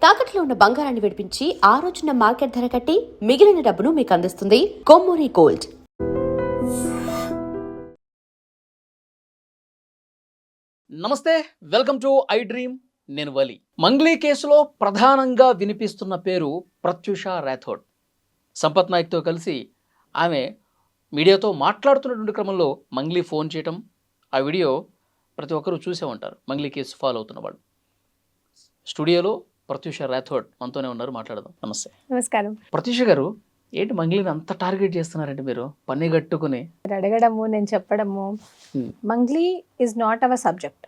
తాకట్లో ఉన్న బంగారాన్ని విడిపించి ఆ రోజున మార్కెట్ ధర కట్టి మిగిలిన డబ్బును మీకు అందిస్తుంది కొమ్మూరి గోల్డ్. నమస్తే, వెల్కమ్ టు ఐ డ్రీమ్. నేను వలి. మంగ్లీ కేసులో ప్రధానంగా వినిపిస్తున్న పేరు ప్రత్యూష రాథోడ్. సంపత్ నాయక్తో కలిసి ఆమె మీడియాతో మాట్లాడుతున్నటువంటి క్రమంలో మంగ్లీ ఫోన్ చేయటం, ఆ వీడియో ప్రతి ఒక్కరూ చూసే ఉంటారు. మంగ్లీ కేసు ఫాలో అవుతున్న వాళ్ళు. స్టూడియోలో ప్రత్యూష రాథోడ్ మనతోనే ఉన్నారు, మాట్లాడదాం. నమస్తే. నమస్కారం. ప్రత్యూష గారు, ఏంటి మంగ్లీని అంత టార్గెట్ చేస్తున్నారంటే మీరు పని కట్టుకుని? అడగడము, నేను చెప్పడము. Mangli is not our subject.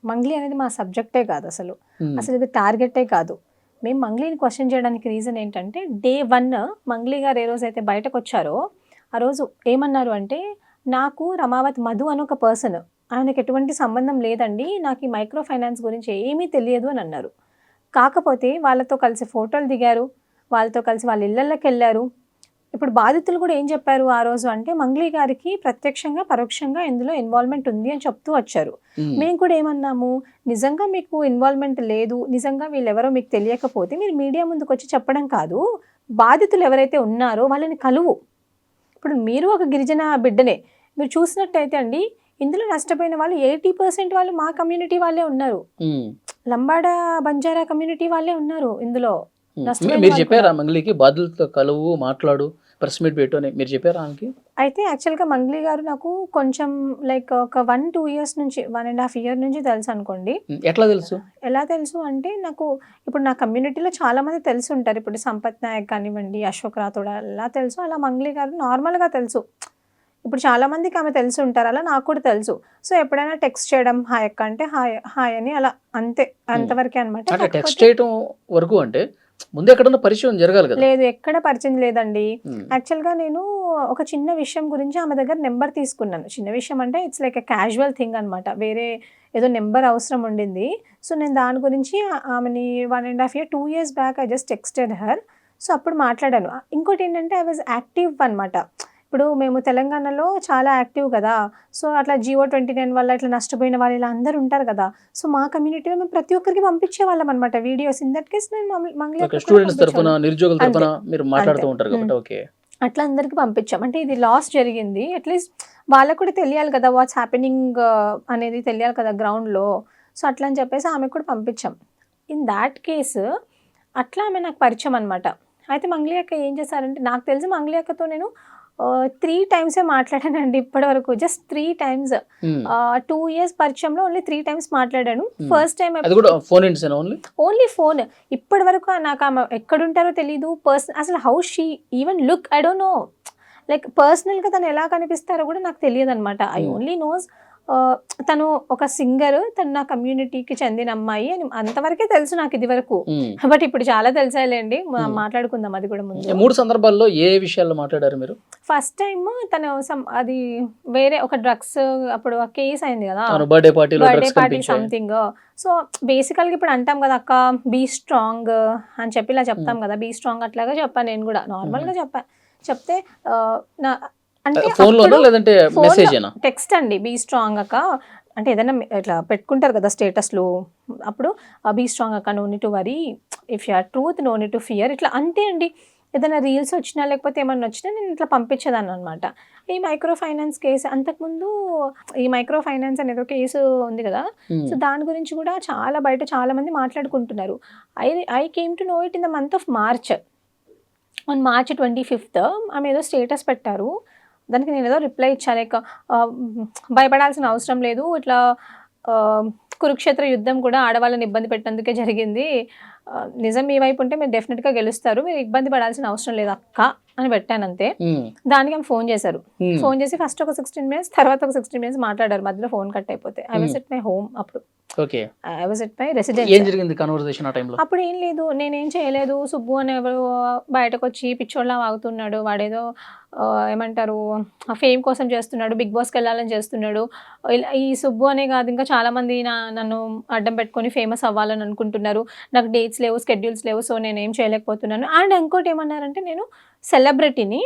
Mangli అనేది మా సబ్జెక్టే కాదు, అసలు ఇది టార్గెటే కాదు. మేము మంగ్లీని క్వశ్చన్ చేయడానికి రీజన్ ఏంటంటే, Day 1 మంగ్లీ గారు ఏ రోజైతే బయటకు వచ్చారో ఆ రోజు ఏమన్నారు అంటే, నాకు రమావత్ మధు అని ఒక పర్సన్, ఆయనకు ఎటువంటి సంబంధం లేదండి, నాకు ఈ మైక్రో ఫైనాన్స్ గురించి ఏమీ తెలియదు అని అన్నారు. కాకపోతే వాళ్ళతో కలిసి ఫోటోలు దిగారు, వాళ్ళతో కలిసి వాళ్ళ ఇళ్ళకి వెళ్ళారు. ఇప్పుడు బాధితులు కూడా ఏం చెప్పారు ఆ రోజు అంటే, మంగ్లీ గారికి ప్రత్యక్షంగా పరోక్షంగా ఇందులో ఇన్వాల్వ్మెంట్ ఉంది అని చెప్తూ వచ్చారు. మేము కూడా ఏమన్నాము, నిజంగా మీకు ఇన్వాల్వ్మెంట్ లేదు, నిజంగా వీళ్ళెవరో మీకు తెలియకపోతే మీరు మీడియా ముందుకు వచ్చి చెప్పడం కాదు, బాధితులు ఎవరైతే ఉన్నారో వాళ్ళని కలువు. ఇప్పుడు మీరు ఒక గిరిజన బిడ్డనే, మీరు చూసినట్టయితే అండి, ఇందులో నష్టపోయిన వాళ్ళు 80% వాళ్ళు మా కమ్యూనిటీ వాళ్ళే ఉన్నారు. లంబాడా బంజారా కమ్యూనిటీ వాళ్ళే ఉన్నారు ఇందులో. మీరు చెప్పారా మంగ్లీకి బాధితులతో కలువు, మాట్లాడు, ప్రెస్ మీట్ పెట్టు అని మీరు చెప్పారా ఆమెకి? అయితే యాక్చువల్గా మంగ్లీ గారు నాకు కొంచెం లైక్ ఒక 1-2 years నుంచి, 1.5 year నుంచి తెలుసు అనుకోండి. ఎట్లా తెలుసు? ఎలా తెలుసు అంటే, నాకు ఇప్పుడు నా కమ్యూనిటీలో చాలా మంది తెలిసి ఉంటారు. ఇప్పుడు సంపత్ నాయక్ కానివ్వండి, అశోక్ రాథోడ్ అలా తెలుసు, అలా మంగ్లీ గారు నార్మల్గా తెలుసు. ఇప్పుడు చాలా మందికి ఆమె తెలిసి ఉంటారు, అలా నాకు కూడా తెలుసు. సో ఎప్పుడైనా టెక్స్ట్ చేయడం, హాయ్ అక్క అంటే హాయ్ హాయ్ అని, అలా అంతే, అంతవరకే అనమాట. టెక్స్ట్ చేయడం వరకు అంటే ముందు ఎక్కడన్నా పరిచయం జరగాలి కదా? లేదు, ఎక్కడ పరిచయం లేదండి. యాక్చువల్గా నేను ఒక చిన్న విషయం గురించి ఆమె దగ్గర నెంబర్ తీసుకున్నాను. చిన్న విషయం అంటే it's like a casual thing అనమాట. వేరే ఏదో నెంబర్ అవసరం ఉండింది. సో నేను దాని గురించి ఆమెని 1.5 year 2 years back I just texted her. So అప్పుడు మాట్లాడాను. ఇంకోటి ఏంటంటే, ఐ వాజ్ యాక్టివ్ అనమాట. ఇప్పుడు మేము తెలంగాణలో చాలా యాక్టివ్ కదా, సో అట్లా Geo 29 వల్ల ఇట్లా నష్టపోయిన వాళ్ళు ఇలా అందరు ఉంటారు కదా, సో మా కమ్యూనిటీలో మేము ప్రతి ఒక్కరికి పంపించే వాళ్ళం అనమాట వీడియోస్. ఇన్ దట్ కేస్ నేను అట్లా అందరికి పంపించాం. అంటే ఇది లాస్ జరిగింది, అట్లీస్ట్ వాళ్ళకు కూడా తెలియాలి కదా, వాట్స్ హ్యాపెనింగ్ అనేది తెలియాలి కదా గ్రౌండ్లో. సో అట్లా అని చెప్పేసి ఆమెకు కూడా పంపించాం. ఇన్ దాట్ కేసు అట్లా ఆమె నాకు పరిచయం అనమాట. అయితే మంగ్లీ అక్క ఏం చేశారంటే, నాకు తెలిసి మంగ్లీ అక్కతో నేను 3 times మాట్లాడానండి ఇప్పటి వరకు, జస్ట్ 3 times. 2 years పరిచయంలో ఓన్లీ 3 times మాట్లాడాను. First time only phone. ఇప్పటి వరకు నాకు ఆమె ఎక్కడుంటారో తెలీదు, అసలు how she even look, I don't know, like పర్సనల్గా తను ఎలా కనిపిస్తారో కూడా నాకు తెలియదు అనమాట. ఐ ఓన్లీ నోస్ తను ఒక సింగర్, తను నా కమ్యూనిటీకి చెందిన అమ్మాయి అని అంతవరకే తెలుసు నాకు ఇది వరకు. బట్ ఇప్పుడు చాలా తెలిసాలేండి, మాట్లాడుకుందాం అది కూడా ముందు. 3 సందర్భాల్లో ఏ విషయాల్లో మాట్లాడారు మీరు? ఫస్ట్ టైం తను అది వేరే ఒక డ్రగ్స్, అప్పుడు కేసు అయింది కదా, బర్త్డే పార్టీ సంథింగ్. సో బేసికల్గా ఇప్పుడు అంటాం కదా అక్క, బీ స్ట్రాంగ్ అని చెప్పి ఇలా చెప్తాం కదా, బీ స్ట్రాంగ్ అట్లాగా చెప్పాను నేను కూడా, నార్మల్గా చెప్తే నా అంటే టెక్స్ట్ అండి, బీ స్ట్రాంగ్ అక్క అంటే ఏదైనా ఇట్లా పెట్టుకుంటారు కదా స్టేటస్లు, అప్పుడు బీ స్ట్రాంగ్ అక్క, no need to worry, if you are truth no need to fear, ఇట్లా అంతే అండి. ఏదైనా రీల్స్ వచ్చినా లేకపోతే ఏమన్నా వచ్చినా నేను ఇట్లా పంపించేదాన్ని అనమాట. ఈ మైక్రో ఫైనాన్స్ కేసు, అంతకుముందు ఈ మైక్రో ఫైనాన్స్ అనేది ఒక కేసు ఉంది కదా, సో దాని గురించి కూడా బయట చాలా మంది మాట్లాడుకుంటున్నారు. I came to know it in the month of March. On March 25th ఆమె ఏదో స్టేటస్ పెట్టారు, దానికి నేను ఏదో రిప్లై ఇచ్చాను, లైక్ భయపడాల్సిన అవసరం లేదు, ఇట్లా కురుక్షేత్ర యుద్ధం కూడా ఆడవాళ్ళని ఇబ్బంది పెట్టినందుకే జరిగింది, నిజం మీ వైపు ఉంటే మీరు డెఫినెట్గా గెలుస్తారు, మీరు ఇబ్బంది పడాల్సిన అవసరం లేదు అక్క అని పెట్టాను అంతే. దానికి ఆమె ఫోన్ చేశారు. ఫోన్ చేసి ఫస్ట్ ఒక 16 minutes, తర్వాత ఒక 16 minutes మాట్లాడారు, మధ్యలో ఫోన్ కట్ అయిపోతే. I was at my home అప్పుడు, I was at my residence. అప్పుడు ఏం లేదు, నేనేం చేయలేదు, సుబ్బు అని ఎవరు బయటకు వచ్చి పిచ్చోళ్ళ వాగుతున్నాడు, వాడేదో ఏమంటారు ఫేమ్ కోసం చేస్తున్నాడు, బిగ్ బాస్కి వెళ్ళాలని చేస్తున్నాడు, ఈ సుబ్బు అనే కాదు ఇంకా చాలా మంది నన్ను అడ్డం పెట్టుకొని ఫేమస్ అవ్వాలని అనుకుంటున్నారు, నాకు డేట్స్ లేవు, స్కెడ్యూల్స్ లేవు, సో నేనేం చేయలేకపోతున్నాను. అండ్ ఇంకోటి ఏమన్నారంటే, నేను సెలబ్రిటీని,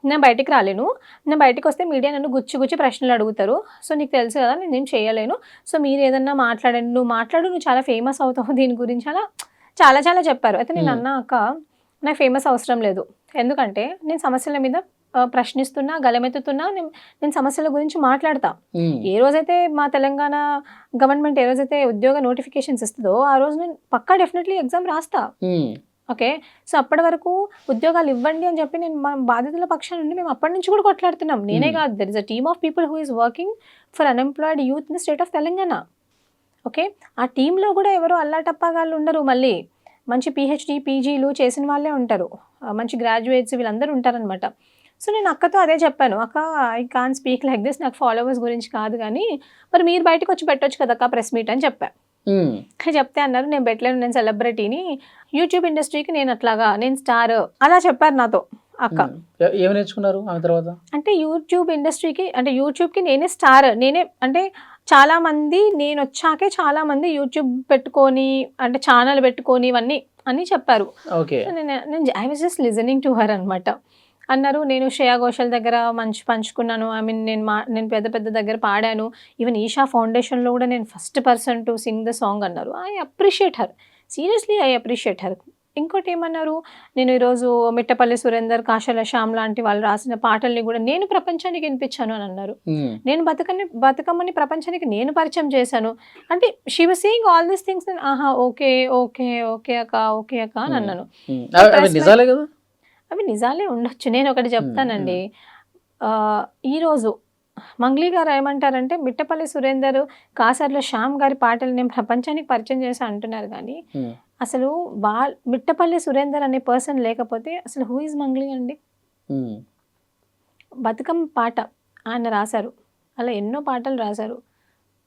నేను బయటికి రాలేను, నేను బయటకు వస్తే మీడియా నన్ను గుచ్చి ప్రశ్నలు అడుగుతారు, సో నీకు తెలుసు కదా నేనేం చేయలేను, సో మీరు ఏదన్నా మాట్లాడండి, నువ్వు చాలా ఫేమస్ అవుతావు దీని గురించి, అలా చాలా చాలా చెప్పారు. అయితే నేను అన్నా, అక్క నాకు ఫేమస్ అవసరం లేదు, ఎందుకంటే నేను సమస్యల మీద ప్రశ్నిస్తున్నా, గలమెత్తుతున్నా, నేను సమస్యల గురించి మాట్లాడతా. ఏ రోజైతే మా తెలంగాణ గవర్నమెంట్ ఏ రోజైతే ఉద్యోగ నోటిఫికేషన్స్ ఇస్తుందో ఆ రోజు నేను పక్కా డెఫినెట్లీ ఎగ్జామ్ రాస్తా. ఓకే, సో అప్పటి వరకు ఉద్యోగాలు ఇవ్వండి అని చెప్పి నేను మన బాధితుల పక్షాన నుండి మేము అప్పటి నుంచి కూడా కొట్లాడుతున్నాం. నేనే కాదు, there is a team of people who is working for unemployed youth in the state of Telangana. Okay, ఆ టీంలో కూడా ఎవరు అల్లాటప్పగాళ్ళు ఉండరు, మళ్ళీ మంచి పిహెచ్డి పీజీలు చేసిన వాళ్ళే ఉంటారు, మంచి గ్రాడ్యుయేట్స్ వీళ్ళందరూ ఉంటారనమాట. సో నేను అక్కతో అదే చెప్పాను, అక్క I can speak like this, నాకు ఫాలోవర్స్ గురించి కాదు కానీ మరి మీరు బయటకు వచ్చి పెట్టొచ్చు కదా అక్క ప్రెస్ మీట్ అని చెప్పా. చెప్తే అన్నారు నేను పెట్టలేను, నేను సెలబ్రిటీని, యూట్యూబ్ ఇండస్ట్రీకి నేను అట్లాగా, నేను స్టార్, అలా చెప్పారు నాతో అక్క. ఏమి నేర్చుకున్నారు ఆమె తర్వాత? అంటే యూట్యూబ్ ఇండస్ట్రీకి, అంటే యూట్యూబ్కి నేనే స్టార్, నేనే అంటే చాలా మంది నేను వచ్చాకే చాలా మంది యూట్యూబ్ పెట్టుకొని అంటే ఛానల్ పెట్టుకొని ఇవన్నీ అని చెప్పారు. నేను I was just listening to her అనమాట. అన్నారు నేను శ్రేయా ఘోషల్ దగ్గర మంచి పంచుకున్నాను, ఐ మీన్ నేను పెద్ద పెద్ద దగ్గర పాడాను, ఈవెన్ ఈషా ఫౌండేషన్లో కూడా నేను first person to sing the song అన్నారు. I appreciate her, seriously I appreciate her. ఇంకోటి ఏమన్నారు, నేను ఈరోజు మిట్టపల్లి సురేందర్, కాశల శ్యామ్ లాంటి వాళ్ళు రాసిన పాటల్ని కూడా నేను ప్రపంచానికి వినిపించాను అని అన్నారు. నేను బతుకమ్మని ప్రపంచానికి నేను పరిచయం చేశాను అంటే she was saying all these things. ఆహా ఓకే ఓకే ఓకే అక్క, ఓకే అక్క అని అన్నాను. అవి నిజాలే ఉండొచ్చు. నేను ఒకటి చెప్తానండి, ఈరోజు మంగ్లీ గారు ఏమంటారంటే మిట్టపల్లి సురేందర్, కాసర్ల శ్యామ్ గారి పాటలు నేను ప్రపంచానికి పరిచయం చేశా అంటున్నారు, కానీ అసలు మిట్టపల్లి సురేందర్ అనే పర్సన్ లేకపోతే అసలు హూ ఇస్ మంగ్లీ అండి? బతుకమ్మ పాట ఆయన రాశారు, అలా ఎన్నో పాటలు రాశారు.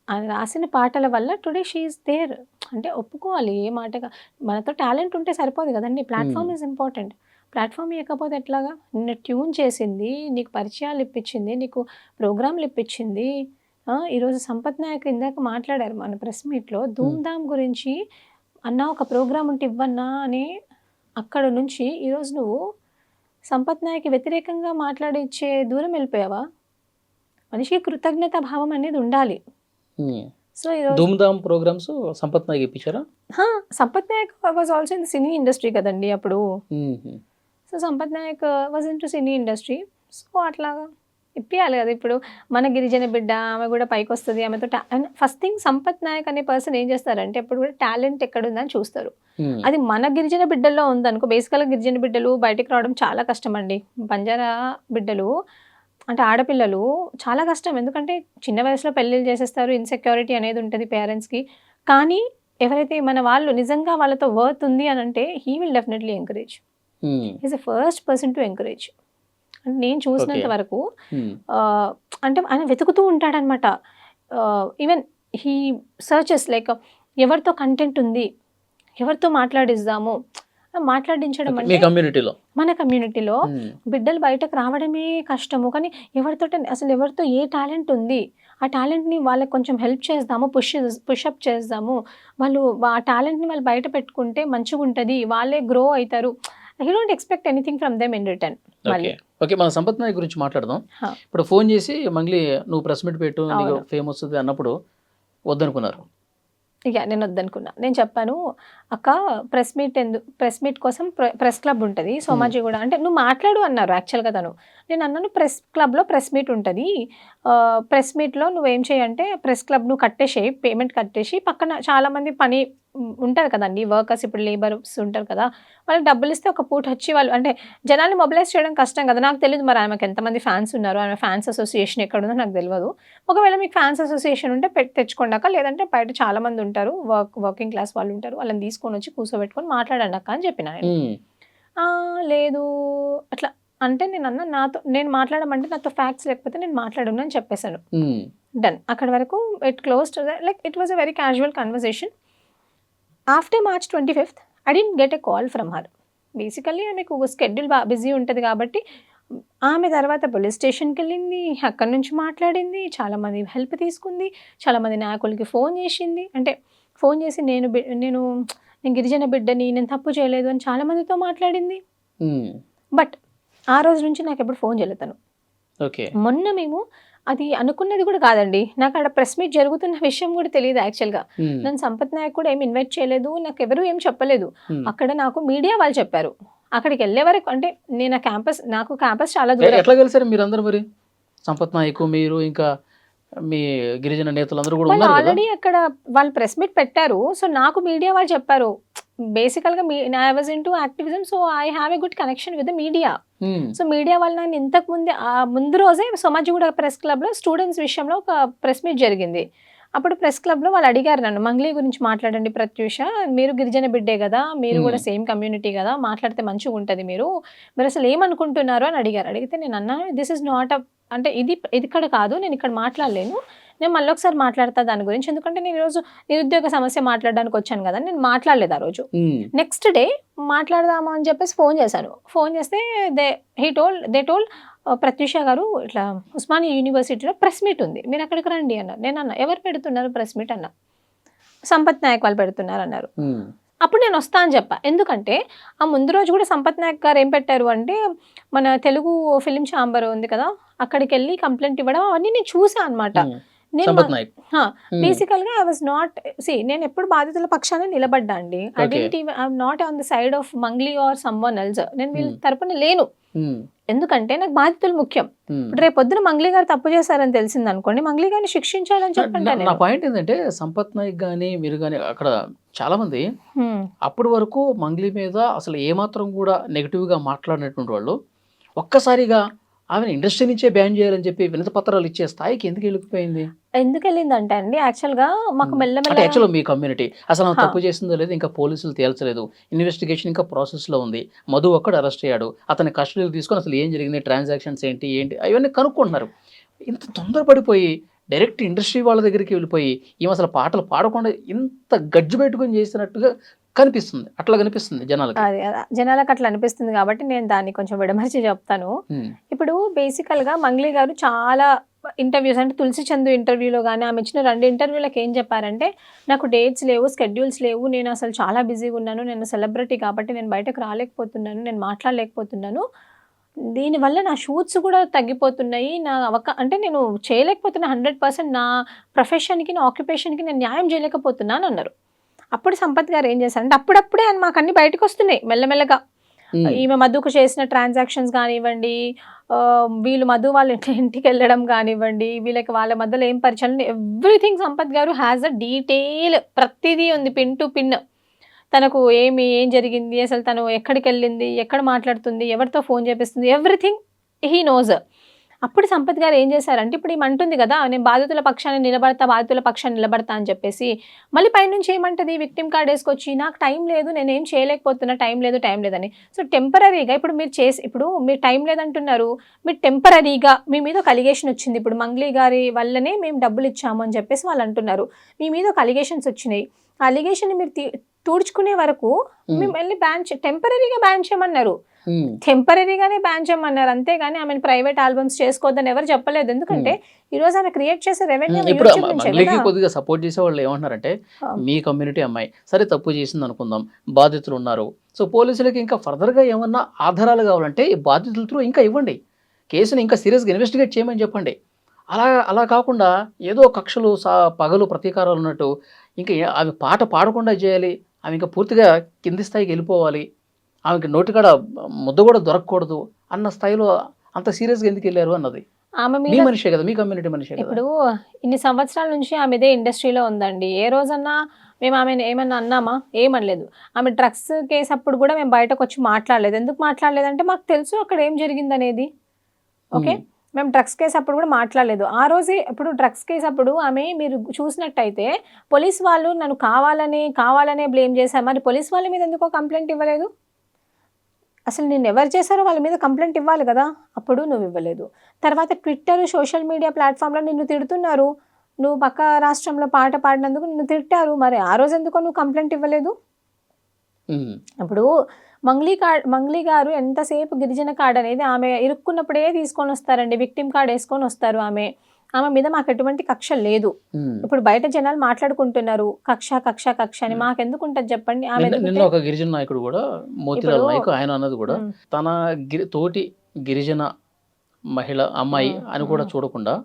ఆయన రాసిన పాటల వల్ల టుడే షీ ఈస్ దేర్ అంటే ఒప్పుకోవాలి. ఏ మాటగా మనతో టాలెంట్ ఉంటే సరిపోదు కదండి, ప్లాట్ఫామ్ ఈజ్ ఇంపార్టెంట్. ప్లాట్ఫామ్ ఇవ్వకపోతే ఎట్లాగా? నిన్ను ట్యూన్ చేసింది, నీకు పరిచయాలు ఇప్పించింది, నీకు ప్రోగ్రాంలు ఇప్పించింది. ఈరోజు సంపత్ నాయక్ ఇందాక మాట్లాడారు మన ప్రెస్ మీట్లో ధూమ్ధామ్ గురించి, అన్న ఒక ప్రోగ్రామ్ ఉంటే ఇవ్వన్నా అని. అక్కడ నుంచి ఈరోజు నువ్వు సంపత్ నాయక్ వ్యతిరేకంగా మాట్లాడించే దూరం వెళ్ళిపోయావా? మనిషికి కృతజ్ఞత భావం అనేది ఉండాలి. సో ధూమ్ధామ్ ప్రోగ్రామ్స్ సంపత్ నాయక్ ఇప్పించారా? Sampath Nayak was also in cine industry కదండి అప్పుడు. So Sampath Nayak was in to cine industry. So అట్లాగా ఇప్పియాలి కదా. ఇప్పుడు మన గిరిజన బిడ్డ, ఆమె కూడా పైకి వస్తుంది, ఆమెతో ఫస్ట్ థింగ్ సంపత్ నాయక్ అనే పర్సన్ ఏం చేస్తారంటే ఎప్పుడు కూడా టాలెంట్ ఎక్కడుందని చూస్తారు. అది మన గిరిజన బిడ్డల్లో ఉందనుకో, బేసికల్గా గిరిజన బిడ్డలు బయటకు రావడం చాలా కష్టం అండి. బంజారా బిడ్డలు అంటే ఆడపిల్లలు చాలా కష్టం, ఎందుకంటే చిన్న వయసులో పెళ్ళిళ్ళు చేసేస్తారు, ఇన్సెక్యూరిటీ అనేది ఉంటుంది పేరెంట్స్కి. కానీ ఎవరైతే మన వాళ్ళు నిజంగా వాళ్ళతో వర్త్ ఉంది అని అంటే he will definitely encourage, is the first person to encourage. అంటే నేను చూసినంత వరకు అంటే ఆయన వెతుకుతూ ఉంటాడనమాట. ఈవెన్ హీ సర్చెస్ లైక్ ఎవరితో కంటెంట్ ఉంది, ఎవరితో మాట్లాడిద్దాము, మాట్లాడించడం అంటే మన కమ్యూనిటీలో బిడ్డలు బయటకు రావడమే కష్టము, కానీ ఎవరితో ఏ టాలెంట్ ఉంది ఆ టాలెంట్ని వాళ్ళకి కొంచెం హెల్ప్ చేద్దాము, పుషప్ చేద్దాము, వాళ్ళు ఆ టాలెంట్ని వాళ్ళు బయట పెట్టుకుంటే మంచిగా ఉంటుంది, వాళ్ళే గ్రో అవుతారు. You don't expect anything from them in return. Okay, మన సంపత్ నాయక్ గురించి మాట్లాడదాం. ఇప్పుడు ఫోన్ చేసి మంగ్లీ నువ్వు ప్రెస్ మీట్ పెట్టు, నీకు ఫేమ్ వస్తుంది అన్నప్పుడు వద్దనుకున్నారు? ఇక నేను వద్దనుకున్నా. నేను చెప్పాను అక్క ప్రెస్ మీట్ కోసం ప్రెస్ క్లబ్ ఉంటుంది సోమాజిగూడ అంటే నువ్వు మాట్లాడు అన్నారు యాక్చువల్గా తను. నేను అన్నాను ప్రెస్ క్లబ్లో ప్రెస్ మీట్ ఉంటుంది, ప్రెస్ మీట్లో నువ్వేం చేయంటే ప్రెస్ క్లబ్ నువ్వు కట్టేసేయి, పేమెంట్ కట్టేసి పక్కన చాలామంది పని ఉంటారు కదండి, వర్కర్స్ ఇప్పుడు లేబర్స్ ఉంటారు కదా, వాళ్ళకి డబ్బులు ఇస్తే ఒక పూట వచ్చి వాళ్ళు అంటే జనాల్ని మొబిలైజ్ చేయడం కష్టం కదా. నాకు తెలియదు మరి ఆమెకు ఎంతమంది ఫ్యాన్స్ ఉన్నారు, ఆమె ఫ్యాన్స్ అసోసియేషన్ ఎక్కడుందో నాకు తెలియదు. ఒకవేళ మీకు ఫ్యాన్స్ అసోసియేషన్ ఉంటే తెచ్చుకోండాక, లేదంటే బయట చాలా మంది ఉంటారు వర్కింగ్ క్లాస్ వాళ్ళు ఉంటారు, వాళ్ళని తీసుకొని వచ్చి కూర్చోబెట్టుకొని మాట్లాడండి అక్క అని చెప్పిన నేను. లేదు అట్లా అంటే నేను మాట్లాడమంటే నాతో ఫ్యాక్ట్స్ లేకపోతే నేను మాట్లాడను అని చెప్పేశాను. డన్, అక్కడ వరకు it closed. Like it was a very casual conversation. After March 25th I didn't get a call from her. Basically ఆమెకు షెడ్యూల్ బిజీ ఉంటుంది కాబట్టి ఆమె తర్వాత పోలీస్ స్టేషన్కి వెళ్ళింది, అక్కడి నుంచి మాట్లాడింది, చాలామంది హెల్ప్ తీసుకుంది, చాలామంది నాయకులకి ఫోన్ చేసింది. అంటే ఫోన్ చేసి నేను గిరిజన బిడ్డని, నేను తప్పు చేయలేదు అని చాలామందితో మాట్లాడింది. బట్ ఆ రోజు నుంచి నాకు ఎప్పుడు ఫోన్ చేయలేదు తను. మొన్న మేము అది అనుకున్నది కూడా కాదండి. నాకు ఆడ ప్రెస్ మీట్ జరుగుతున్న విషయం కూడా తెలీదు యాక్చువల్‌గా. ఉమ్, నన్ను సంపత్ నాయక్ కూడా ఏమి ఇన్వైట్ చేయలేదు. నాకెవరు ఏం చెప్పలేదు. ఉమ్. అక్కడ నాకు మీడియా వాళ్ళు చెప్పారు. అక్కడికెళ్ళే వరకు అంటే నేను నాకు క్యాంపస్ చాలా దూరం. ఎట్లా కలిసారు మీరందరూ మరి? సంపత్ నాయక్, మీరు, ఇంకా మీ గిరిజన నేతలందరూ కూడా వాళ్ళు ఉన్నారు కదా? ఆల్రెడీ అక్కడ వాళ్ళు ప్రెస్ మీట్ పెట్టారు. సో నాకు మీడియా వాళ్ళు చెప్పారు. బేసికల్‌గా I was into activism. So I have a good connection with the media. Um, so media వాళ్ళు నన్ను ఇంతకు ముందే ముందు రోజే సోమాజిగూడ ప్రెస్ క్లబ్‌లో స్టూడెంట్స్ విషయంలో ఒక ప్రెస్ మీట్ జరిగింది. అప్పుడు ప్రెస్ క్లబ్‌లో వాళ్ళు అడిగారు నన్ను, "మంగ్లీ గురించి మాట్లాడండి ప్రత్యూష. మీరు గిరిజన బిడ్డే గదా! మీరు ఉమ్, కూడా సేమ్ కమ్యూనిటీ గదా! మాట్లాడితే మంచిగుంటది మీరు. మీరసలు ఏమనుకుంటున్నారు?" అని అడిగారు. అడిగితే నేనన్నా, "దిస్ ఈజ్ నాట్ అంటే ఇది ఇక్కడ కాదు. నేనిక్కడ మాట్లాడలేను. నేను మళ్ళొకసారి మాట్లాడతా దాని గురించి. ఎందుకంటే నేను ఈరోజు నిరుద్యోగ సమస్య మాట్లాడడానికి వచ్చాను గదా!" నేను మాట్లాడలేదు ఆ రోజు. ఉమ్, నెక్స్ట్ డే మాట్లాడదాము అని చెప్పేసి ఫోన్ చేశాను. ఫోన్ చేస్తే దే టోల్డ్ ప్రత్యూష గారు ఇట్లా ఉస్మానియా యూనివర్సిటీలో ప్రెస్ మీట్ ఉంది. మీరు అక్కడికి రండి అన్నారు. నేనన్నా, ఎవరు పెడుతున్నారు ప్రెస్ మీట్ అన్నా. సంపత్ నాయక్ వాళ్ళు పెడుతున్నారు అన్నారు. ఉమ్, అప్పుడు నేను వస్తా అని చెప్పా. ఎందుకంటే ఆ ముందు రోజు కూడా సంపత్ నాయక్ గారు ఏం పెట్టారు అంటే మన తెలుగు ఫిలిం ఛాంబర్ ఉంది కదా, అక్కడికి వెళ్ళి కంప్లైంట్ ఇవ్వడం అవన్నీ నేను చూసా అనమాట. ఉమ్. నేను సంపత్ నాయక్. ఉమ్, బేసికల్‌గా ఐ వాస్ నాట్ నేను ఎప్పుడు బాధితుల పక్షాన నిలబడ్డా అండి. Okay. I'm not on the side of Mangli or someone else. నేను వీళ్ళ Hmm. తరపున లేను. ఉమ్, ఎందుకంటే నాకు బాధితులు ముఖ్యం. ఉమ్. ఇప్పుడు రేపు పొద్దున మంగ్లీ గారు తప్పు చేశారని తెలిసిందనుకోండి, మంగ్లీ గారిని శిక్షించాలని చెప్పండి నా నేను. పాయింట్ ఏంటంటే, సంపత్ నాయక్ కానీ మీరు కానీ అక్కడ చాలా మంది హ్మ్. అప్పటి వరకు మంగ్లీ మీద అసలు ఏమాత్రం కూడా నెగిటివ్గా మాట్లాడినటువంటి వాళ్ళు ఒక్కసారిగా ఆమెను ఇండస్ట్రీ నుంచే బ్యాన్ చేయాలని చెప్పి వినతి పత్రాలు ఇచ్చే స్థాయికి ఎందుకు వెళ్ళిపోయింది? ఎందుకు వెళ్ళిందంటే అండి యాక్చువల్‌గా మాకు అంటే మెల్లమెల్ల యాక్చువల్గా మీ కమ్యూనిటీ అసలు ఆమె హా. తప్పు చేసిందో లేదు ఇంకా పోలీసులు తేల్చలేదు, ఇన్వెస్టిగేషన్ ఇంకా ప్రాసెస్లో ఉంది, మధు ఒక్కడు అరెస్ట్ అయ్యాడు, అతని కస్టడీలో తీసుకొని అసలు ఏం జరిగింది, ట్రాన్సాక్షన్స్ ఏంటి ఏంటి అవన్నీ కనుక్కుంటున్నారు. ఇంత తొందరపడిపోయి డైరెక్ట్ ఇండస్ట్రీ వాళ్ళ దగ్గరికి వెళ్ళిపోయి ఈమె అసలు పాటలు పాడకుండా ఇంత గజ్జు పెట్టుకొని చేసినట్టుగా కనిపిస్తుంది, అట్లా కనిపిస్తుంది జనాలకి. అది జనాలకు అట్లా అనిపిస్తుంది కాబట్టి నేను దాన్ని కొంచెం విడమర్చి చెప్తాను. ఉమ్, ఇప్పుడు బేసికల్‌గా మంగ్లీ గారు చాలా ఇంటర్వ్యూస్ అంటే తులసి చందు ఇంటర్వ్యూలో గానీ, ఆమె ఇచ్చిన 2 ఇంటర్వ్యూలకు ఏం చెప్పారంటే, నాకు డేట్స్ లేవు, స్కెడ్యూల్స్ లేవు, నేను అసలు చాలా బిజీగా ఉన్నాను, నేను సెలబ్రిటీ కాబట్టి నేను బయటకు రాలేకపోతున్నాను, నేను మాట్లాడలేకపోతున్నాను. దీనివల్ల నా షూట్స్ కూడా తగ్గిపోతున్నాయి. నా అంటే నేను చేయలేకపోతున్నా 100% నా ప్రొఫెషన్‌కి, నా ఆక్యుపేషన్‌కి నేను న్యాయం చేయలేకపోతున్నాను అన్నారు. అప్పుడు సంపత్ గారు ఏం చేశారంటే, అప్పుడప్పుడే మాకు అన్నీ బయటకొస్తున్నాయి మెల్లమెల్లగా. ఉమ్, ఈమె మధుకు చేసిన ట్రాన్సాక్షన్స్ కానివ్వండి, వీళ్ళు మధు వాళ్ళ ఇంటికి వెళ్ళడం కానివ్వండి, వీళ్ళకి వాళ్ళ మధ్యలో ఏం పరిచయం, ఎవ్రీథింగ్ సంపత్ గారు హ్యాస్ అ డీటెయిల్, ప్రతిదీ ఉంది పిన్ టు పిన్. తనకు ఏం జరిగింది, అసలు తను ఎక్కడికి వెళ్ళింది, ఎక్కడ మాట్లాడుతుంది, ఎవరితో ఫోన్ చేపిస్తుంది, ఎవ్రీథింగ్ హీ నోస్. అప్పుడు సంపత్ గారు ఏం చేశారంటే, ఇప్పుడు ఈమె అంటుంది కదా, నేను బాధితుల పక్షాన్ని నిలబడతా అని చెప్పేసి, మళ్ళీ పైనుంచి ఏమంటది, విక్టిమ్ కార్డ్ వేసుకొచ్చి నాకు టైం లేదు, నేనేం చేయలేకపోతున్నా, టైం లేదని. సో టెంపరరీగా ఇప్పుడు మీరు టైం లేదంటున్నారు, మీరు టెంపరరీగా మీ మీద ఒక అలిగేషన్ వచ్చింది, ఇప్పుడు మంగ్లీ గారి వల్లనే మేము డబ్బులు ఇచ్చాము అని చెప్పేసి వాళ్ళు అంటున్నారు, మీ మీద ఒక అలిగేషన్స్ వచ్చినాయి, ఆ అలిగేషన్ మీరు తుడుచుకునే వరకు మేము వెళ్ళి టెంపరరీగా బ్యాన్ చేయమన్నారు. ఉమ్. టెంపరరీగానే బ్యాన్ చేయమన్నారు, అంతేగాని ఆమెను ప్రైవేట్ ఆల్బమ్స్ చేసుకోవద్దని ఎవరు చెప్పలేదు. ఎందుకంటే ఈ రోజు ఆమె క్రియేట్ చేసే రెవెన్యూ ఇప్పుడు యూట్యూబ్ నుంచే మంగ్లీకి కదా. కొద్దిగా సపోర్ట్ చేసే వాళ్ళు ఏమంటున్నారంటే, ఆ. మీ కమ్యూనిటీ అమ్మాయి సరే తప్పు చేసింది అనుకుందాం, బాధితులు ఉన్నారు, సో పోలీసులకి ఇంకా ఫర్దర్గా ఏమన్నా ఆధారాలు కావాలంటే ఈ బాధితుల త్రూ ఇంకా ఇవ్వండి, కేసుని ఇంకా సీరియస్గా ఇన్వెస్టిగేట్ చేయమని చెప్పండి. అలా కాకుండా ఏదో కక్షలు పగలు ప్రతీకారాలు ఉన్నట్టు ఇంకా ఆమె పాట పాడకుండా చేయాలి, ఆమె ఇంకా పూర్తిగా కింది స్థాయికి వెళ్ళిపోవాలి, ఆమెకి నోటికాడ ముద్ద కూడా దొరకకూడదు అన్న స్థాయిలో అంత సీరియస్గా ఎందుకు వెళ్ళారు అన్నది. ఆమె మీ మీద మనిషే కదా, మీ కమ్యూనిటీ మనిషే కదా. ఇప్పుడు ఇన్ని సంవత్సరాల నుంచి ఆమె ఇదే ఇండస్ట్రీలో ఉందండి. ఏ రోజన్నా మేము ఆమెను ఏమన్నా అన్నామా? ఏమనలేదు. ఆమె డ్రగ్స్ కేసు అప్పుడు కూడా మేము బయటకు వచ్చి మాట్లాడలేదు. ఎందుకు మాట్లాడలేదంటే మాకు తెలుసు అక్కడ ఏం జరిగిందనేది. ఓకే, మేము డ్రగ్స్ కేసు అప్పుడు కూడా మాట్లాడలేదు. ఆ రోజే ఇప్పుడు డ్రగ్స్ కేసు అప్పుడు ఆమె మీరు చూసినట్టయితే పోలీస్ వాళ్ళు నన్ను కావాలనే బ్లేమ్ చేశారు. మరి పోలీస్ వాళ్ళ మీద ఎందుకో కంప్లైంట్ ఇవ్వలేదు? అసలు నిన్ను ఎవరు చేశారో వాళ్ళ మీద కంప్లైంట్ ఇవ్వాలి కదా, అప్పుడు నువ్వు ఇవ్వలేదు. తర్వాత ట్విట్టర్, సోషల్ మీడియా ప్లాట్ఫామ్లో నిన్ను తిడుతున్నారు, నువ్వు పక్క రాష్ట్రంలో పాట పాడినందుకు నిన్ను తిట్టారు, మరి ఆ రోజు ఎందుకో నువ్వు కంప్లైంట్ ఇవ్వలేదు? ఇప్పుడు మంగ్లీ గారు ఎంతసేపు గిరిజన కార్డ్ అనేది ఆమె ఇరుక్కున్నప్పుడే తీసుకొని వస్తారండి, విక్టిమ్ కార్డ్ వేసుకొని వస్తారు. ఆమె మీద మాకు ఎటువంటి కక్ష లేదు. ఇప్పుడు బయట జనాలు మాట్లాడుకుంటున్నారు కక్ష అని, మాకెందుకు ఉంటుంది చెప్పండి? ఆమె నిన్న ఒక గిరిజన నాయకుడు కూడా, మోతిలాల్ నాయక్, ఆయన అన్నది కూడా తన తోటి గిరిజన మహిళ అమ్మాయి అని కూడా చూడకుండా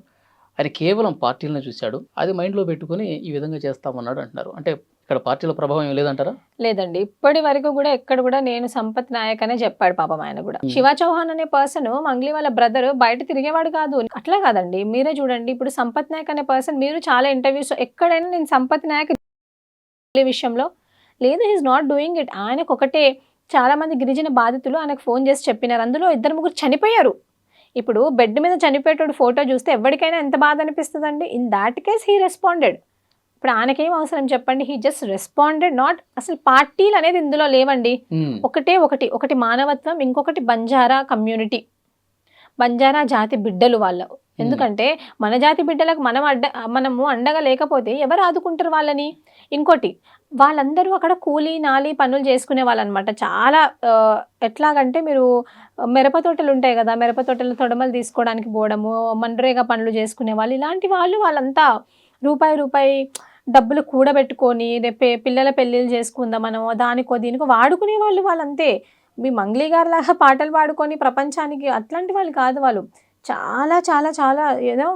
ఆయన కేవలం పార్టీలను చూశాడు, అది మైండ్లో పెట్టుకుని ఈ విధంగా చేస్తామన్నాడు అంటున్నారు. అంటే ఇక్కడ పార్టీల ప్రభావం ఏం లేదంటారా? లేదండి, ఇప్పటి వరకు కూడా ఎక్కడ కూడా నేను సంపత్ నాయక్ అనే చెప్పాడు పాపం ఆయన కూడా. శివ చౌహాన్ అనే పర్సన్ మంగ్లీ వాళ్ళ బ్రదర్ బయట తిరిగేవాడు కాదు. అట్లా కాదండి, మీరే చూడండి ఇప్పుడు సంపత్ నాయక్ అనే పర్సన్, మీరు చాలా ఇంటర్వ్యూస్ ఎక్కడైనా నేను సంపత్ నాయక్ విషయంలో లేదు, హీఈస్ నాట్ డూయింగ్ ఇట్. ఆయనకు ఒకటే, చాలా మంది గిరిజన బాధితులు ఆయనకు ఫోన్ చేసి చెప్పినారు, అందులో 2-3 చనిపోయారు. ఇప్పుడు బెడ్ మీద చనిపోయేటోడు ఫోటో చూస్తే ఎవరికైనా ఎంత బాధ అనిపిస్తుందండి. In that case he responded. ఇప్పుడు ఆయనకేం అవసరం చెప్పండి, హీ జస్ట్ రెస్పాండెడ్. నాట్ అసలు పార్టీలు అనేది ఇందులో లేవండి. ఒకటి మానవత్వం, ఇంకొకటి బంజారా కమ్యూనిటీ, బంజారా జాతి బిడ్డలు వాళ్ళు. ఎందుకంటే మన జాతి బిడ్డలకు మనము అండగా లేకపోతే ఎవరు ఆదుకుంటారు వాళ్ళని? ఇంకోటి, వాళ్ళందరూ అక్కడ కూలీ నాలి పనులు చేసుకునే వాళ్ళు అనమాట. చాలా ఎట్లాగంటే, మీరు మిరప తోటలు ఉంటాయి కదా, మిరప తోటలు తొడమలు తీసుకోవడానికి పోవడము, మన్రేగా పనులు చేసుకునే వాళ్ళు, ఇలాంటి వాళ్ళంతా రూపాయి డబ్బులు కూడబెట్టుకొని రేపే పిల్లల పెళ్ళిళ్ళు చేసుకుందాం మనం, దానికో దీనికో వాడుకునే వాళ్ళంతే. మీ మంగ్లీ గారు లాగా పాటలు పాడుకొని ప్రపంచానికి అట్లాంటి వాళ్ళు కాదు. వాళ్ళు చాలా చాలా చాలా ఏదో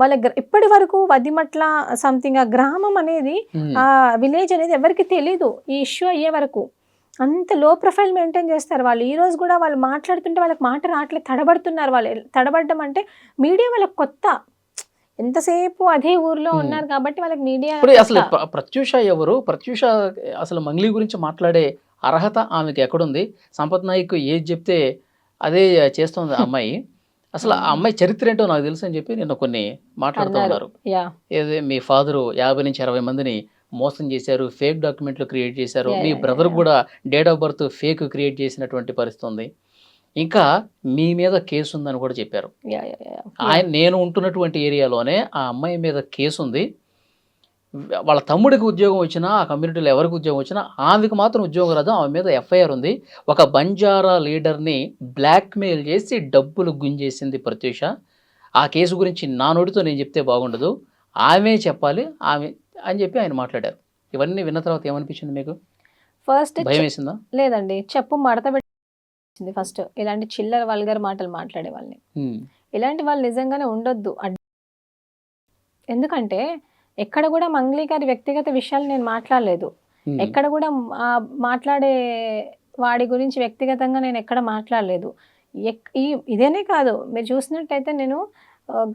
వాళ్ళ ఇప్పటి వరకు వదిమట్ల సంథింగ్ ఆ గ్రామం అనేది, ఆ విలేజ్ అనేది ఎవరికి తెలీదు. ఈ ఇష్యూ అయ్యే వరకు అంత లో ప్రొఫైల్ మెయింటైన్ చేస్తారు వాళ్ళు. ఈ రోజు కూడా వాళ్ళు మాట్లాడుతుంటే వాళ్ళకి మాట రావట్లేదు, తడబడుతున్నారు. వాళ్ళు తడబడ్డం అంటే మీడియా వాళ్ళకి కొత్త, ఎంతసేపు అదే ఊర్లో ఉన్నారు కాబట్టి వాళ్ళకి మీడియా. అసలు ప్రత్యూష ఎవరు? ప్రత్యూష అసలు మంగ్లీ గురించి మాట్లాడే అర్హత ఆమెకి ఎక్కడుంది? సంపత్ నాయక్ ఏది చెప్తే అదే చేస్తుంది ఆ అమ్మాయి. అసలు ఆ అమ్మాయి చరిత్ర ఏంటో నాకు తెలుసు అని చెప్పి నిన్న కొన్ని మాట్లాడుతూ ఉన్నారు. ఏదే మీ ఫాదరు 50 నుంచి 60 మందిని మోసం చేశారు, ఫేక్ డాక్యుమెంట్లు క్రియేట్ చేశారు, మీ బ్రదర్ కూడా date of birth fake create చేసినటువంటి పరిస్థితి ఉంది, ఇంకా మీ మీద కేసు ఉందని కూడా చెప్పారు. నేను ఉంటున్నటువంటి ఏరియాలోనే ఆ అమ్మాయి మీద కేసు ఉంది. వాళ్ళ తమ్ముడికి ఉద్యోగం వచ్చినా, ఆ కమ్యూనిటీలో ఎవరికి ఉద్యోగం వచ్చినా ఆమెకు మాత్రం ఉద్యోగం రాదు. ఆమె మీద ఎఫ్ఐఆర్ ఉంది. ఒక బంజారా లీడర్ని బ్లాక్మెయిల్ చేసి డబ్బులు గుంజేసింది ప్రత్యూష. ఆ కేసు గురించి నా నోటితో నేను చెప్తే బాగుండదు, ఆమె చెప్పాలి ఆమె అని చెప్పి ఆయన మాట్లాడారు. ఇవన్నీ విన్న తర్వాత ఏమనిపించింది మీకు? ఫస్ట్ భయం వేసిందా? లేదండి, చెప్పు మడత పెట్టింది ఫస్ట్. ఇలాంటి చిల్లర వల్గర్ మాటలు మాట్లాడే వాళ్ళని, ఇలాంటి వాళ్ళు నిజంగానే ఉండొద్దు. ఎందుకంటే ఎక్కడ కూడా మంగ్లీ గారి వ్యక్తిగత విషయాలు నేను మాట్లాడలేదు. ఎక్కడ కూడా మాట్లాడే వాడి గురించి వ్యక్తిగతంగా నేను ఎక్కడ మాట్లాడలేదు. ఇదేనే కాదు, మీరు చూసినట్టయితే నేను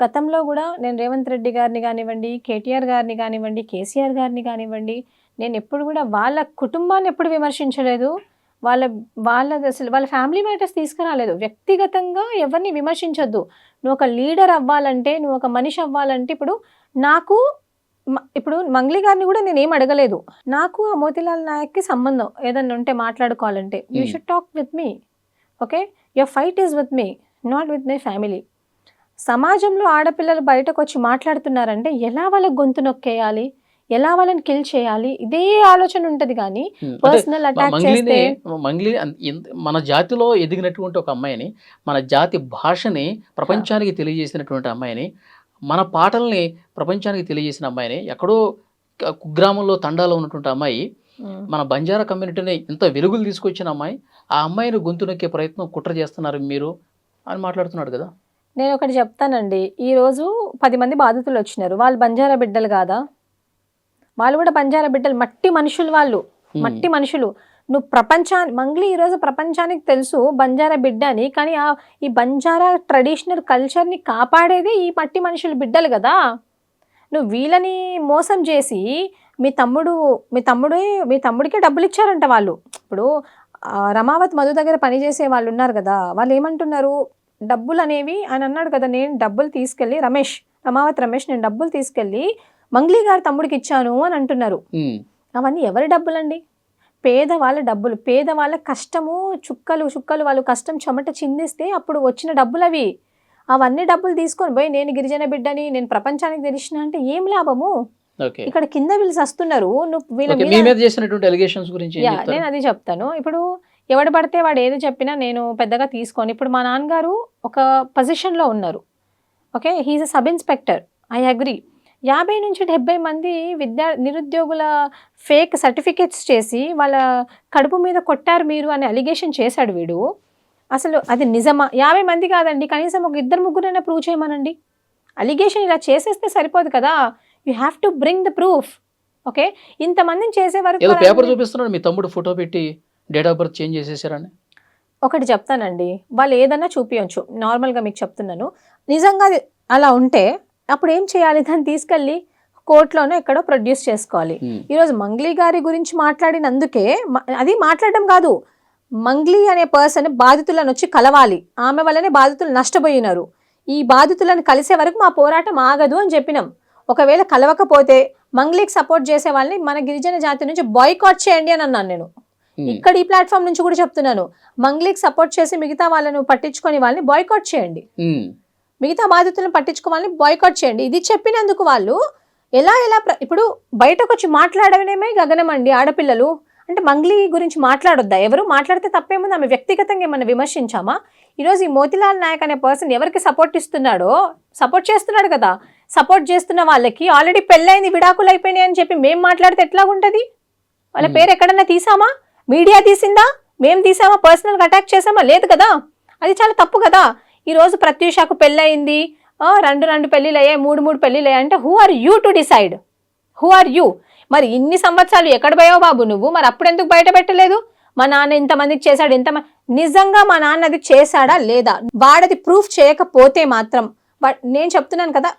గతంలో కూడా నేను రేవంత్ రెడ్డి గారిని కానివ్వండి, కేటీఆర్ గారిని కానివ్వండి, కేసీఆర్ గారిని కానివ్వండి, నేను ఎప్పుడు కూడా వాళ్ళ కుటుంబాన్ని ఎప్పుడు విమర్శించలేదు. అసలు వాళ్ళ ఫ్యామిలీ మ్యాటర్స్ తీసుకురాలేదు. వ్యక్తిగతంగా ఎవరిని విమర్శించొద్దు. నువ్వు ఒక లీడర్ అవ్వాలంటే, నువ్వు ఒక మనిషి అవ్వాలంటే, ఇప్పుడు మంగ్లీ గారిని కూడా నేను ఏం అడగలేదు. నాకు ఆ మోతీలాల్ నాయక్కి సంబంధం ఏదన్నా ఉంటే మాట్లాడుకోవాలంటే, you should talk with me, okay? Your fight is with me, not with my family. సమాజంలో ఆడపిల్లలు బయటకు వచ్చి మాట్లాడుతున్నారంటే ఎలా వాళ్ళకి గొంతు నొక్కేయాలి, ఎలా వాళ్ళని కిల్ చేయాలి, ఇదే ఆలోచన ఉంటుంది. కానీ పర్సనల్ అటాక్ చేస్తే మంగ్లీ మన జాతిలో ఎదిగినటువంటి ఒక అమ్మాయిని, మన జాతి భాషని ప్రపంచానికి తెలియజేసినటువంటి అమ్మాయిని, మన పాటల్ని ప్రపంచానికి తెలియజేసిన అమ్మాయిని, ఎక్కడో కుగ్రామంలో తండాలో ఉన్నటువంటి అమ్మాయి, మన బంజారా కమ్యూనిటీని ఇంత వెలుగులు తీసుకొచ్చిన అమ్మాయి, ఆ అమ్మాయిని గొంతు నొక్కే ప్రయత్నం కుట్ర చేస్తున్నారు మీరు అని మాట్లాడుతున్నాడు కదా. నేను ఒకటి చెప్తానండి, ఈరోజు 10 మంది బాధితులు వచ్చినారు, వాళ్ళు బంజారా బిడ్డలు కాదా? వాళ్ళు కూడా బంజారా బిడ్డలు, మట్టి మనుషులు, వాళ్ళు మట్టి మనుషులు. నువ్వు మంగ్లీ ఈరోజు ప్రపంచానికి తెలుసు బంజారా బిడ్డ అని, కానీ ఈ బంజారా ట్రెడిషనల్ కల్చర్ని కాపాడేది ఈ మట్టి మనుషులు బిడ్డలు కదా. నువ్వు వీళ్ళని మోసం చేసి మీ తమ్ముడికే డబ్బులు ఇచ్చారంట వాళ్ళు. ఇప్పుడు రమావత్ మధు దగ్గర పనిచేసే వాళ్ళు ఉన్నారు కదా, వాళ్ళు ఏమంటున్నారు, డబ్బులు అనేవి ఆయన అన్నాడు కదా, నేను డబ్బులు తీసుకెళ్ళి రమావత్ రమేష్ నేను డబ్బులు తీసుకెళ్ళి మంగ్లీ గారి తమ్ముడికి ఇచ్చాను అని అంటున్నారు. అవన్నీ ఎవరి డబ్బులండి? పేదవాళ్ళ డబ్బులు, పేదవాళ్ళ కష్టము, చుక్కలు వాళ్ళు కష్టం చెమట చిందిస్తే అప్పుడు వచ్చిన డబ్బులు అవి. అవన్నీ డబ్బులు తీసుకొని పోయి నేను గిరిజన బిడ్డని, నేను ప్రపంచానికి తెలిసిన అంటే ఏం లాభము? ఇక్కడ కింద వీళ్ళు వస్తున్నారు. నేను అది చెప్తాను. ఇప్పుడు ఎవడు పడితే వాడు ఏది చెప్పినా నేను పెద్దగా తీసుకొని, ఇప్పుడు మా నాన్నగారు ఒక పొజిషన్లో ఉన్నారు, okay, he is a sub inspector, I agree. 50 నుంచి 70 మంది నిరుద్యోగుల ఫేక్ సర్టిఫికేట్స్ చేసి వాళ్ళ కడుపు మీద కొట్టారు మీరు అని అలిగేషన్ చేశాడు వీడు. అసలు అది నిజమా? 50 మంది కాదండి, కనీసం ఒక 2-3 ప్రూవ్ చేయమనండి. అలిగేషన్ ఇలా చేసేస్తే సరిపోదు కదా, you have to bring the proof. Okay, ఇంతమందిని చేసే వరకు ఏదో పేపర్ చూపిస్తున్నాడు మీ తమ్ముడు ఫోటో పెట్టి డేట్ ఆఫ్ బర్త్ చేంజ్ చేసేసారని. ఒకటి చెప్తానండి, వాళ్ళు ఏదన్నా చూపించచ్చు, నార్మల్గా మీకు చెప్తున్నాను. నిజంగా అది అలా ఉంటే అప్పుడు ఏం చేయాలి, దాన్ని తీసుకెళ్ళి కోర్టులోనే ఎక్కడో ప్రొడ్యూస్ చేసుకోవాలి. ఈరోజు మంగ్లీ గారి గురించి మాట్లాడినందుకే అది మాట్లాడడం కాదు, మంగ్లీ అనే పర్సన్ బాధితులను వచ్చి కలవాలి, ఆమె వల్లనే బాధితులు నష్టపోయినారు, ఈ బాధితులను కలిసే వరకు మా పోరాటం ఆగదు అని చెప్పినాం. ఒకవేళ కలవకపోతే మంగ్లీకి సపోర్ట్ చేసే వాళ్ళని మన గిరిజన జాతి నుంచి బాయ్కాట్ చేయండి అని అన్నాను నేను. ఇక్కడ ఈ ప్లాట్ఫామ్ నుంచి కూడా చెప్తున్నాను, మంగ్లీకి సపోర్ట్ చేసి మిగతా వాళ్ళను పట్టించుకొని వాళ్ళని బాయ్కాట్ చేయండి, మిగతా బాధితులను పట్టించుకోవాలని బాయ్కాట్ చేయండి. ఇది చెప్పినందుకు వాళ్ళు ఎలా ఇప్పుడు బయటకు వచ్చి మాట్లాడడమే గగనం అండి. ఆడపిల్లలు అంటే మంగ్లీ గురించి మాట్లాడొద్దా? ఎవరు మాట్లాడితే తప్పేముంది, ఆమె వ్యక్తిగతంగా ఏమన్నా విమర్శించామా? ఈరోజు ఈ మోతిలాల్ నాయక్ అనే పర్సన్ ఎవరికి సపోర్ట్ ఇస్తున్నాడో, సపోర్ట్ చేస్తున్నాడు కదా, సపోర్ట్ చేస్తున్న వాళ్ళకి ఆల్రెడీ పెళ్ళైంది, విడాకులు అయిపోయినాయి అని చెప్పి మేము మాట్లాడితే ఎట్లాగుంటది? వాళ్ళ పేరు ఎక్కడన్నా తీసామా? మీడియా తీసిందా? మేము తీసామా? పర్సనల్గా అటాక్ చేసామా? లేదు కదా, అది చాలా తప్పు కదా. ఈరోజు ప్రత్యూషకు పెళ్ళయింది, రెండు పెళ్ళిళ్ళు అయ్యాయి, మూడు పెళ్ళిళ్ళు అయ్యాయి అంటే who are you to decide? Who are you? మరి ఇన్ని సంవత్సరాలు ఎక్కడ పోయావు బాబు నువ్వు? మరి అప్పుడు ఎందుకు బయట పెట్టలేదు? మా నాన్న ఇంతమందికి చేశాడు, నిజంగా మా నాన్న అది చేశాడా లేదా, వాడది ప్రూఫ్ చేయకపోతే మాత్రం నేను చెప్తున్నాను కదా,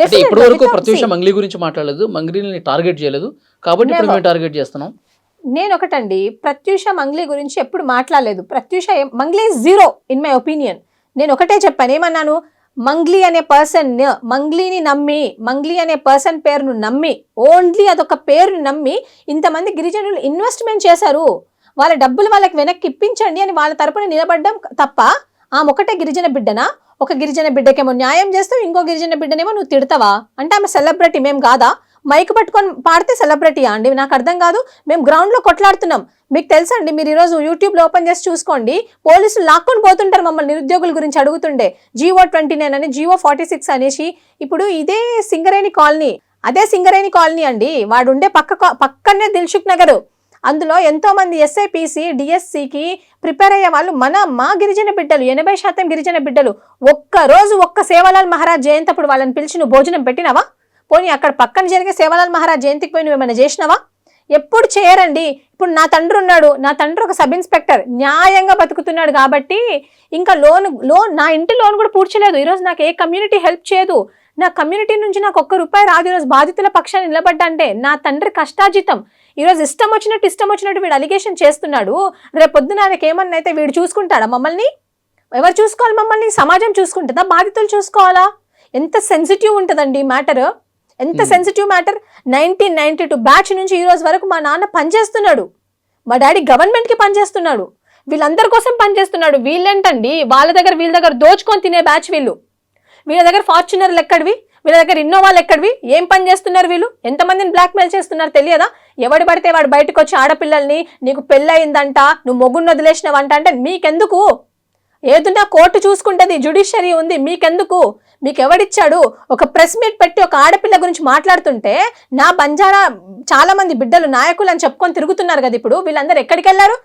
ఇప్పటి వరకు ప్రత్యూష మంగ్లీ గురించి మాట్లాడలేదు, మంగ్లీని టార్గెట్ చేయలేదు, కాబట్టి ఇప్పుడు మేము టార్గెట్ చేస్తున్నాం. నేను ఒకటండి, ప్రత్యూష మంగ్లీ గురించి ఎప్పుడు మాట్లాడలేదు. Pratyusha Mangli zero in my opinion. నేను ఒకటే చెప్పాను, ఏమన్నాను, మంగ్లీ అనే పర్సన్, మంగ్లీని నమ్మి, మంగ్లీ అనే పర్సన్ పేరును నమ్మి, ఓన్లీ అదొక పేరును నమ్మి ఇంతమంది గిరిజనులు ఇన్వెస్ట్మెంట్ చేశారు, వాళ్ళ డబ్బులు వాళ్ళకి వెనక్కి ఇప్పించండి అని వాళ్ళ తరపున నిలబడ్డం తప్ప, ఆమె ఒకటే గిరిజన బిడ్డనా? ఒక గిరిజన బిడ్డకేమో న్యాయం చేస్తావు, ఇంకో గిరిజన బిడ్డనేమో నువ్వు తిడతావా? అంటే ఆమె సెలబ్రిటీ, మేము కాదా? మైక్ పట్టుకొని పాడితే సెలబ్రిటీయా అండి? నాకు అర్థం కాదు. మేము గ్రౌండ్లో కొట్లాడుతున్నాం. మీకు తెలుసా అండి, మీరు ఈరోజు యూట్యూబ్లో ఓపెన్ చేసి చూసుకోండి, పోలీసులు లాక్కొని పోతుంటారు మమ్మల్ని నిరుద్యోగుల గురించి అడుగుతుండే. GO 29 అని, GO 46 అనేసి. ఇప్పుడు ఇదే సింగరేణి కాలనీ, అదే సింగరేణి కాలనీ అండి, వాడుండే పక్కనే దిల్సుఖ్ నగర్. అందులో ఎంతో మంది SIPC DSCకి ప్రిపేర్ అయ్యే వాళ్ళు మా గిరిజన బిడ్డలు, 80% గిరిజన బిడ్డలు. ఒక్క సేవాలాల్ మహారాజ్ జయంతి అప్పుడు వాళ్ళని పిలిచి నువ్వు భోజనం పెట్టినావా? పోనీ అక్కడ పక్కన జరిగే సేవాలాల్ మహారాజ్ జయంతికి పోయి నువ్వు ఏమైనా చేసినావా? ఎప్పుడు చేయరండి. ఇప్పుడు నా తండ్రి ఉన్నాడు, నా తండ్రి ఒక సబ్ ఇన్స్పెక్టర్, న్యాయంగా బతుకుతున్నాడు కాబట్టి ఇంకా లోన్ నా ఇంటి లోన్ కూడా పూడ్చలేదు. ఈరోజు నాకు ఏ కమ్యూనిటీ హెల్ప్ చేయదు, నా కమ్యూనిటీ నుంచి నాకు ₹1 రాదు. ఈరోజు బాధితుల పక్షాన్ని నిలబడ్డా అంటే నా తండ్రి కష్టాజితం. ఈరోజు ఇష్టం వచ్చినట్టు వీడు అలిగేషన్ చేస్తున్నాడు, రేపు పొద్దున ఆయనకి ఏమన్నా అయితే వీడు చూసుకుంటాడా మమ్మల్ని? ఎవరు చూసుకోవాలి మమ్మల్ని? సమాజం చూసుకుంటుందా? బాధితులు చూసుకోవాలా? ఎంత సెన్సిటివ్ ఉంటుందండి మ్యాటర్, ఎంత సెన్సిటివ్ మ్యాటర్. 1992 బ్యాచ్ నుంచి ఈ రోజు వరకు మా నాన్న పనిచేస్తున్నాడు, మా డాడీ గవర్నమెంట్కి పనిచేస్తున్నాడు, వీళ్ళందరి కోసం పనిచేస్తున్నాడు. వీళ్ళేంటండి వీళ్ళ దగ్గర దోచుకొని తినే బ్యాచ్ వీళ్ళు. వీళ్ళ దగ్గర ఫార్చునర్లు ఎక్కడివి, వీళ్ళ దగ్గర ఇన్నోవాలు ఎక్కడివి? ఏం పని చేస్తున్నారు వీళ్ళు? ఎంతమందిని బ్లాక్మెయిల్ చేస్తున్నారు తెలియదా? ఎవడు పడితే వాడు బయటకు వచ్చి ఆడపిల్లల్ని నీకు పెళ్ళయిందంట, నువ్వు మొగుడిని వదిలేసినవంట అంటే మీకెందుకు? ఏదున్నా కోర్టు చూసుకుంటుంది, జ్యుడిషియరీ ఉంది, మీకెందుకు? మీకు ఎవడిచ్చాడు? ఒక ప్రెస్ మీట్ పెట్టి ఒక ఆడపిల్ల గురించి మాట్లాడుతుంటే నా బంజారా చాలా మంది బిడ్డలు నాయకులు అని చెప్పుకొని తిరుగుతున్నారు కదా. ఇప్పుడు వీళ్ళందరూ ఎక్కడికి వెళ్ళారు?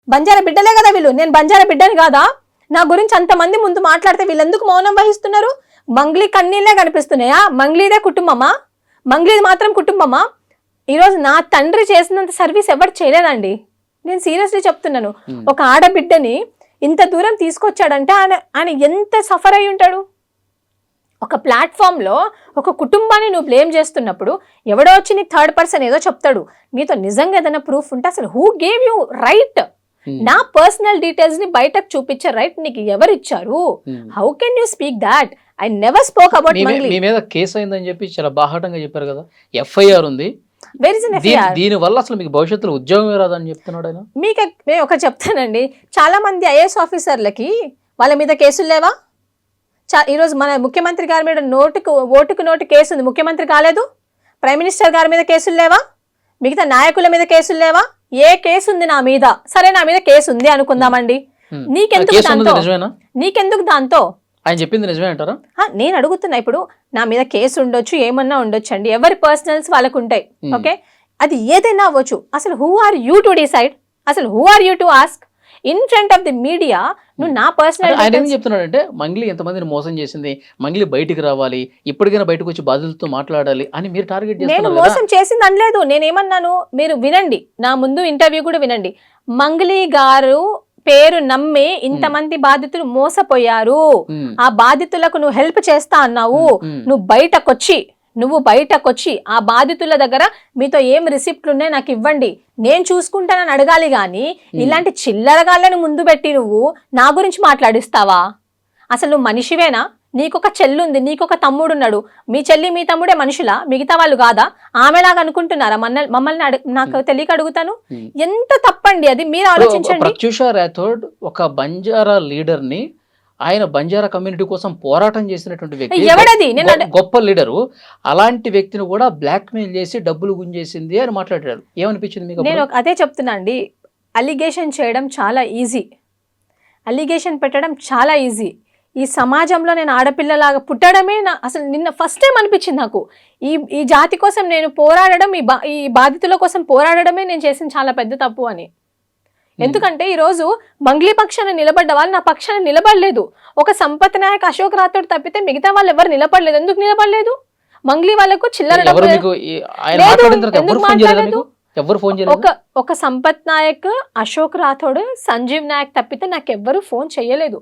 బంజారా బిడ్డలే కదా వీళ్ళు. నేను బంజారా బిడ్డని కాదా? నా గురించి అంతమంది ముందు మాట్లాడితే వీళ్ళెందుకు మౌనం వహిస్తున్నారు? మంగ్లీ కన్నీళ్ళే కనిపిస్తున్నాయా? మంగ్లీదే కుటుంబమా? మంగ్లీది మాత్రం కుటుంబమా? ఈరోజు నా తండ్రి చేసినంత సర్వీస్ ఎవరు చేయలేదండి. నేను సీరియస్లీ చెప్తున్నాను. ఒక ఆడబిడ్డని ఇంత దూరం తీసుకొచ్చాడంటే ఆయన ఎంత సఫర్ అయి ఉంటాడు. ఒక ప్లాట్ఫామ్లో ఒక కుటుంబాన్ని నువ్వు బ్లేమ్ చేస్తున్నప్పుడు ఎవడో వచ్చి నీకు థర్డ్ పర్సన్ ఏదో చెప్తాడు. నీతో నిజంగా ఏదైనా ప్రూఫ్ ఉంటే అసలు హూ గేవ్ యూ రైట్? నా పర్సనల్ డీటెయిల్స్ ని బయటకు చూపించే రైట్ నీకు ఎవరు ఇచ్చారు? How can you speak that? I never spoke about Mangli. మీ మీద కేసు అయిందని చెప్పి చాలా బాహాటంగా చెప్పారు కదా, FIR ఉంది. దీని వల్ల అసలు మీకు భవిష్యత్తులో ఉద్యోగం రాదని చెప్తున్నాడు ఆయన. మీకు నేను ఒక చెప్తానండి, చాలా మంది IAS ఆఫీసర్లకి వాళ్ళ మీద కేసులు లేవా? ఈరోజు మన ముఖ్యమంత్రి గారి మీద ఓటుకు నోటు కేసు ఉంది, ముఖ్యమంత్రి కాలేదు. ప్రైమ్ మినిస్టర్ గారి మీద కేసులు లేవా? మిగతా నాయకుల మీద కేసులు లేవా? ఏ కేసు ఉంది నా మీద? సరే, నా మీద కేసు ఉంది అనుకుందామండి, నీకెందుకు దాంతో? ఆయన చెప్పింది నిజమే అంటారా? నేను అడుగుతున్నా. ఇప్పుడు నా మీద కేసు ఉండొచ్చు, ఏమన్నా ఉండొచ్చు అండి, ఎవరి పర్సనల్స్ వాళ్ళకు ఉంటాయి. ఓకే, అది ఏదైనా అవ్వచ్చు. అసలు who are you to decide? అసలు who are you to ask? In front of the media నువ్వు నా పర్సనల్ ఆయన ఏం చెప్తున్నాడంటే మంగ్లీ ఎంతమందిని మోసం చేసింది, మంగ్లీ బయటికి రావాలి, ఇప్పటికైనా బయటకు వచ్చి బాధితులతో మాట్లాడాలి అని మీరు టార్గెట్ నేను చేస్తున్నారు మోసం చేసింది అనలేదు. నేనేమన్నాను, మీరు వినండి, నా ముందు ఇంటర్వ్యూ కూడా వినండి. మంగ్లీ గారు పేరు నమ్మి ఇంతమంది బాధితులు మోసపోయారు, ఆ బాధితులకు నువ్వు హెల్ప్ చేస్తా అన్నావు, నువ్వు బయటకొచ్చి ఆ బాధితుల దగ్గర మీతో ఏం రిసిప్ట్లు ఉన్నాయి నాకు ఇవ్వండి, నేను చూసుకుంటానని అడగాలి గాని ఇలాంటి చిల్లరగాళ్ళని ముందు పెట్టి నువ్వు నా గురించి మాట్లాడిస్తావా? అసలు నువ్వు మనిషివేనా? నీకొక చెల్లుంది, నీకొక తమ్ముడు ఉన్నాడు, మీ చెల్లి మీ తమ్ముడే మనుషులా, మిగతా వాళ్ళు కాదా? ఆమెలాగా అనుకుంటున్నారా? మమ్మల్ని నాకు తెలియక అడుగుతాను. ఎంత తప్పండి అది, మీరు ఆలోచించండి. ప్రత్యూష రాథోడ్ ఒక బంజారా లీడర్ ని, ఆయన బంజారా కమ్యూనిటీ కోసం పోరాటం చేసినటువంటి వ్యక్తి, ఎవడది? గొప్ప లీడరు, అలాంటి వ్యక్తిని కూడా బ్లాక్ మెయిల్ చేసి డబ్బులు గుంజేసింది అని మాట్లాడారు. ఏమనిపించింది మీకు? నేను అదే చెప్తున్నా అండి, అలిగేషన్ చేయడం చాలా ఈజీ, అలిగేషన్ పెట్టడం చాలా ఈజీ. ఈ సమాజంలో నేను ఆడపిల్లలాగా పుట్టడమే అసలు నిన్న ఫస్ట్ టైం అనిపించింది నాకు. ఈ జాతి కోసం నేను పోరాడడం, ఈ బాధితుల కోసం పోరాడడమే నేను చేసిన చాలా పెద్ద తప్పు అని. ఎందుకంటే ఈరోజు మంగ్లీ పక్షాన నిలబడ్డ వాళ్ళు నా పక్షాన నిలబడలేదు. ఒక సంపత్ నాయక్, అశోక్ రాథోడ్ తప్పితే మిగతా వాళ్ళు ఎవరు నిలబడలేదు. ఎందుకు నిలబడలేదు? మంగ్లీ వాళ్ళకు చిల్లర ఒక సంపత్ నాయక్, అశోక్ రాథోడ్, సంజీవ్ నాయక్ తప్పితే నాకెవ్వరు ఫోన్ చేయలేదు.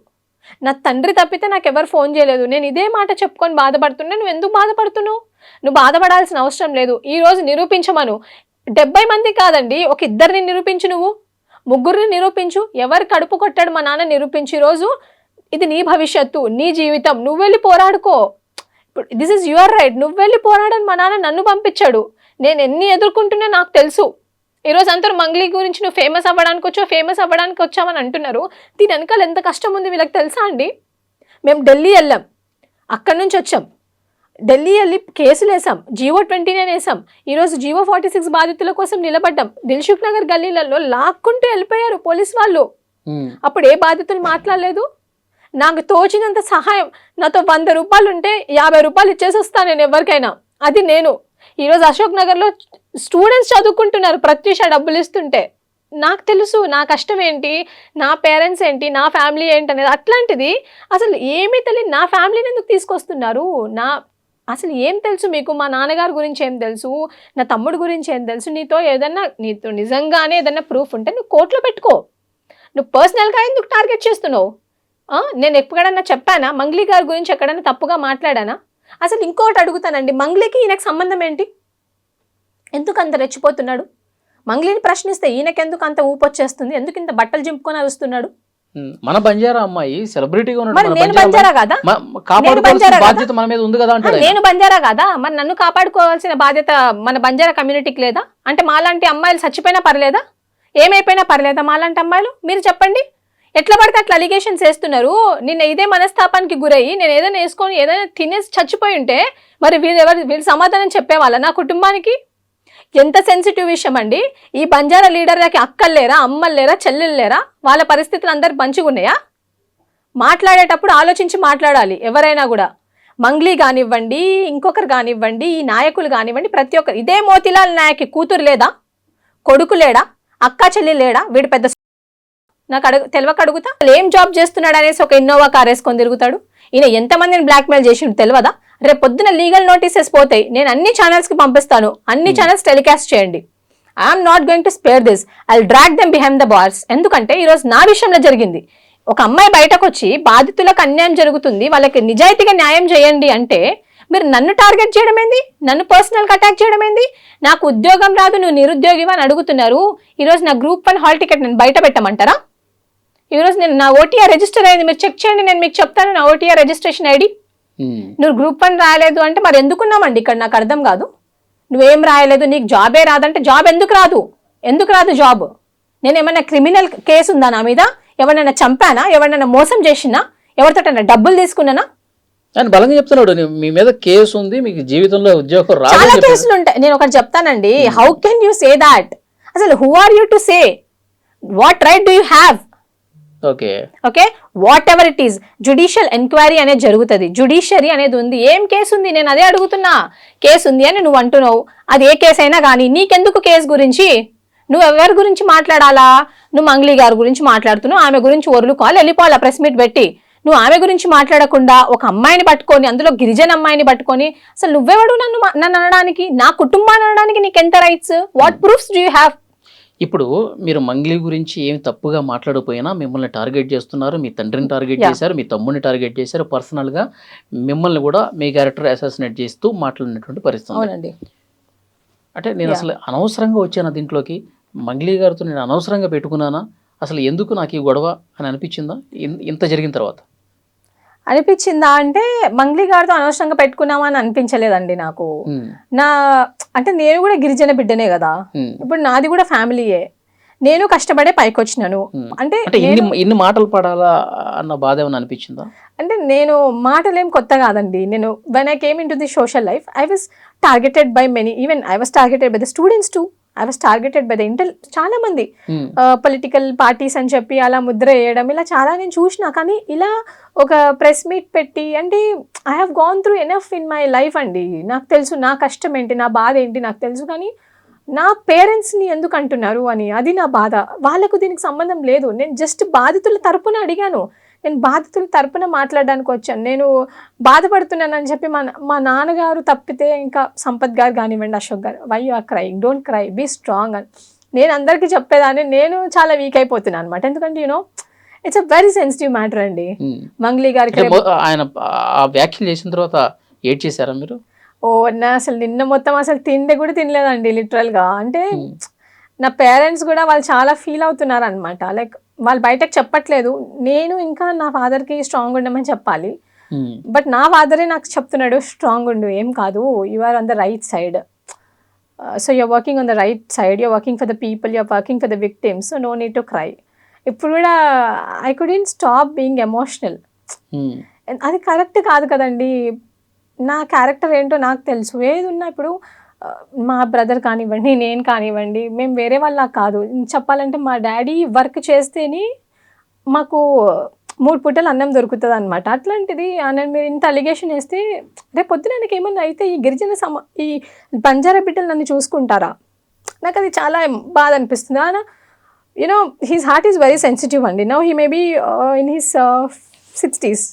నా తండ్రి తప్పితే నాకెవరు ఫోన్ చేయలేదు. నేను ఇదే మాట చెప్పుకొని బాధపడుతున్నా. నువ్వు ఎందుకు బాధపడుతున్నావు? నువ్వు బాధపడాల్సిన అవసరం లేదు. ఈ రోజు నిరూపించమను. 70 మంది కాదండి, ఒక 2 నిరూపించు, నువ్వు 3 నిరూపించు. ఎవరు కడుపు కొట్టాడు మా నాన్న నిరూపించు. ఈరోజు ఇది నీ భవిష్యత్తు, నీ జీవితం, నువ్వు వెళ్ళి పోరాడుకో. ఇప్పుడు దిస్ ఇస్ యువర్ రైట్. నువ్వు వెళ్ళి పోరాడని మా నాన్న నన్ను పంపించాడు. నేను ఎన్ని ఎదుర్కొంటున్నా నాకు తెలుసు. ఈరోజు అందరూ మంగ్లీ గురించి నువ్వు ఫేమస్ అవ్వడానికి వచ్చామని అంటున్నారు. దీని వెనకాల ఎంత కష్టం ఉంది వీళ్ళకి తెలుసా అండి? మేము ఢిల్లీ వెళ్ళాం, అక్కడి నుంచి వచ్చాం, ఢిల్లీ వెళ్ళి కేసులు వేసాం, జీవో 29 వేసాం. ఈరోజు జీవో 46 బాధితుల కోసం నిలబడ్డాం. దిల్సుఖ్ నగర్ గల్లీలలో లాక్కుంటూ వెళ్ళిపోయారు పోలీస్ వాళ్ళు. అప్పుడు ఏ బాధితులు మాట్లాడలేదు. నాకు తోచినంత సహాయం, నాతో 100 రూపాయలు ఉంటే 50 రూపాయలు ఇచ్చేసి వస్తాను నేను ఎవరికైనా. అది నేను. ఈరోజు అశోక్ నగర్లో స్టూడెంట్స్ చదువుకుంటున్నారు, ప్రత్యూష డబ్బులు ఇస్తుంటే. నాకు తెలుసు నా కష్టం ఏంటి, నా పేరెంట్స్ ఏంటి, నా ఫ్యామిలీ ఏంటి అనేది. అట్లాంటిది అసలు ఏమీ తెలియదు నా ఫ్యామిలీని ఎందుకు తీసుకొస్తున్నారు? అసలు ఏం తెలుసు మీకు? మా నాన్నగారి గురించి ఏం తెలుసు, నా తమ్ముడు గురించి ఏం తెలుసు? నీతో నిజంగానే ఏదన్నా ప్రూఫ్ ఉంటే నువ్వు కోర్టులో పెట్టుకో. నువ్వు పర్సనల్గా ఎందుకు టార్గెట్ చేస్తున్నావు? నేను ఎప్పుడన్నా చెప్పానా? మంగ్లీ గారి గురించి ఎక్కడైనా తప్పుగా మాట్లాడానా? అసలు ఇంకోటి అడుగుతానండి, మంగ్లీకి ఈయనకు సంబంధం ఏంటి? ఎందుకు అంత రెచ్చిపోతున్నాడు? మంగ్లీని ప్రశ్నిస్తే ఈయనకెందుకు అంత ఊపొచ్చేస్తుంది? ఎందుకు ఇంత బట్టలు చింపుకొని అరుస్తున్నాడు? మన బంజారా అమ్మాయి సెలబ్రిటీగా నేను బంజారా కాదా? నేను బంజారా కాదా? మరి నన్ను కాపాడుకోవాల్సిన బాధ్యత మన బంజారా కమ్యూనిటీకి లేదా? అంటే మాలాంటి అమ్మాయిలు చచ్చిపోయినా పర్లేదా, ఏమైపోయినా పర్లేదా మాలాంటి అమ్మాయిలు? మీరు చెప్పండి. ఎట్లా పడితే అట్లా అలిగేషన్స్ వేస్తున్నారు. నిన్న ఇదే మనస్తాపానికి గురయ్యి నేను ఏదైనా వేసుకొని ఏదైనా తినేసి చచ్చిపోయి ఉంటే మరి వీళ్ళు సమాధానం చెప్పేవాళ్ళ నా కుటుంబానికి? ఎంత సెన్సిటివ్ విషయం అండి. ఈ బంజారా లీడర్లకి అక్కలు లేరా, అమ్మలు లేరా, చెల్లెలు లేరా? వాళ్ళ పరిస్థితులు అందరు మంచిగా ఉన్నాయా? మాట్లాడేటప్పుడు ఆలోచించి మాట్లాడాలి ఎవరైనా కూడా. మంగ్లీ కానివ్వండి, ఇంకొకరు కానివ్వండి, ఈ నాయకులు కానివ్వండి, ప్రతి ఒక్కరు. ఇదే మోతిలాల్ నాయక్ కూతురు లేదా, కొడుకు లేడా, అక్క చెల్లి లేడా? వీడు పెద్ద నాకు తెలియక అడుగుతా. ఏం జాబ్ చేస్తున్నాడు అనేసి ఒక ఇన్నోవా కార్ వేసుకొని తిరుగుతాడు. ఈయన ఎంతమందిని బ్లాక్మెయిల్ చేసి తెలియదా? రేపు పొద్దున లీగల్ నోటీసెస్ పోతాయి, నేను అన్ని ఛానల్స్కి పంపిస్తాను, అన్ని ఛానల్స్ టెలికాస్ట్ చేయండి. I'm not going to spare this, I will drag them behind the bars. ఎందుకంటే ఈరోజు నా విషయంలో జరిగింది. ఒక అమ్మాయి బయటకు వచ్చి బాధితులకు అన్యాయం జరుగుతుంది, వాళ్ళకి నిజాయితీగా న్యాయం చేయండి అంటే మీరు నన్ను టార్గెట్ చేయడం ఏంది? నన్ను పర్సనల్గా అటాక్ చేయడం ఏంది? నాకు ఉద్యోగం రాదు, నువ్వు నిరుద్యోగివా అని అడుగుతున్నారు. ఈరోజు నా Group 1 హాల్ టికెట్ నేను బయట పెట్టమంటారా? ఈరోజు నేను నా ఓటీఆర్ రిజిస్టర్ అయింది, మీరు చెక్ చేయండి, నేను మీకు చెప్తాను నా ఓటీఆర్ రిజిస్ట్రేషన్ ఐడి. నువ్వు Group 1 రాయలేదు అంటే మరి ఎందుకున్నామండి ఇక్కడ? నాకు అర్థం కాదు. నువ్వేం రాయలేదు, నీకు జాబే రాదంటే జాబ్ ఎందుకు రాదు? ఎందుకు రాదు జాబ్? నేను ఏమన్నా క్రిమినల్ కేసు ఉందా నా మీద? ఎవరినైనా చంపానా? ఎవరినైనా మోసం చేసినా? ఎవరితోటైనా డబ్బులు తీసుకున్నానా? అని బలంగా చెప్తున్నాడు, మీ మీద కేసు ఉంది, మీకు జీవితంలో ఉద్యోగం రాదు. చాలా కేసులు ఉంటాయి. నేను ఒకటి చెప్తానండి, how can you say that? అసలు who are you to say? What right do you have? Okay, whatever it is, judicial enquiry అనేది జరుగుతుంది, జ్యుడిషియరీ అనేది ఉంది. ఏం కేసు ఉంది? నేను అదే అడుగుతున్నా. కేసు ఉంది అని నువ్వు అంటున్నావు, అది ఏ కేసు అయినా కానీ నీకెందుకు కేసు గురించి? నువ్వు ఎవరి గురించి మాట్లాడాలా? నువ్వు మంగ్లీ గారి గురించి మాట్లాడుతున్నావు, ఆమె గురించి ఒరులుకోవాలి, వెళ్ళిపోవాలా ప్రెస్ మీట్ పెట్టి. నువ్వు ఆమె గురించి మాట్లాడకుండా ఒక అమ్మాయిని పట్టుకొని, అందులో గిరిజన అమ్మాయిని పట్టుకొని, అసలు నువ్వెవడు నన్ను అనడానికి? నా కుటుంబాన్ని అనడానికి నీకు ఎంత rights? What proofs do you have? ఇప్పుడు మీరు మంగ్లీ గురించి ఏమి తప్పుగా మాట్లాడకపోయినా మిమ్మల్ని టార్గెట్ చేస్తున్నారు, మీ తండ్రిని టార్గెట్ చేశారు, మీ తమ్ముడిని టార్గెట్ చేశారు, పర్సనల్గా మిమ్మల్ని కూడా మీ క్యారెక్టర్ అసాసినేట్ చేస్తూ మాట్లాడినటువంటి పరిస్థితి. అవునండి. అంటే నేను అసలు అనవసరంగా వచ్చాను దీంట్లోకి, మంగ్లీ గారితో నేను అనవసరంగా పెట్టుకున్నానా, అసలు ఎందుకు నాకు ఈ గొడవ అని అనిపించిందా ఇంత జరిగిన తర్వాత? అనిపించిందా అంటే మంగ్లీ గారితో అనవసరంగా పెట్టుకున్నామా అని అనిపించలేదండి నాకు. అంటే నేను కూడా గిరిజన బిడ్డనే కదా, ఇప్పుడు నాది కూడా ఫ్యామిలీయే, నేను కష్టపడే పైకి వచ్చినాను. అంటే ఇన్ని మాటలు పడాలా అన్న బాధ ఏమైనా అనిపించిందా? అంటే నేను మాటలేం కొత్త కాదండి. నేను when I came in to the social life, I was targeted by many, even I was targeted by the students two, I was targeted by the చాలా మంది పొలిటికల్ పార్టీస్ అని చెప్పి అలా ముద్ర వేయడం, ఇలా చాలా నేను చూసినా. కానీ ఇలా ఒక ప్రెస్ మీట్ పెట్టి, అంటే I have gone through enough in my life అండి. నాకు తెలుసు నా కష్టం ఏంటి, నా బాధ ఏంటి నాకు తెలుసు. కానీ నా పేరెంట్స్ని ఎందుకు అంటున్నారు అని, అది నా బాధ. వాళ్ళకు దీనికి సంబంధం లేదు. నేను జస్ట్ బాధితుల తరపున అడిగాను, నేను బాధితుల తరపున మాట్లాడడానికి వచ్చాను. నేను బాధపడుతున్నానని చెప్పి మా నాన్నగారు తప్పితే ఇంకా సంపత్ గారు కానివ్వండి, అశోక్ గారు, why you are crying, don't cry, be strong అని నేను అందరికీ చెప్పేదాన్ని. నేను చాలా వీక్ అయిపోతున్నాను అనమాట. ఎందుకంటే you know it's a very sensitive matter అండి. మంగ్లీ గారికి ఆయన వ్యాఖ్యలు చేసిన తర్వాత ఏడ్ చేశారా మీరు? అసలు నిన్న మొత్తం అసలు తిండి కూడా తినలేదండి లిటరల్గా. అంటే నా పేరెంట్స్ కూడా వాళ్ళు చాలా ఫీల్ అవుతున్నారు అనమాట. లైక్ వాళ్ళు బయటకు చెప్పట్లేదు, నేను ఇంకా నా ఫాదర్కి స్ట్రాంగ్ ఉండమని చెప్పాలి. బట్ నా ఫాదరే నాకు చెప్తున్నాడు, స్ట్రాంగ్ ఉండు, ఏం కాదు, you are on the right side, so you're working on the right side, you're working for the people, you're working for the victims, so no need to cry. ఇప్పుడు కూడా I couldn't stop being emotional. అది correct కాదు కదండి. నా character ఏంటో నాకు తెలుసు. ఏది ఉన్నా ఇప్పుడు మా బ్రదర్ కానివ్వండి, నేను కానివ్వండి, మేము వేరే వాళ్ళ కాదు. చెప్పాలంటే మా డాడీ వర్క్ చేస్తేనే మాకు 3 పూటలు అన్నం దొరుకుతుంది అనమాట. అట్లాంటిది నేను మీరు ఇంత అలిగేషన్ వేస్తే రేపు పొద్దున నాకు ఏమన్నా అయితే ఈ గిరిజన ఈ బంజారా బిడ్డలు నన్ను చూసుకుంటారా? నాకు అది చాలా బాధ అనిపిస్తుంది. You know his heart is very sensitive అండి. Now he may be in his 60s.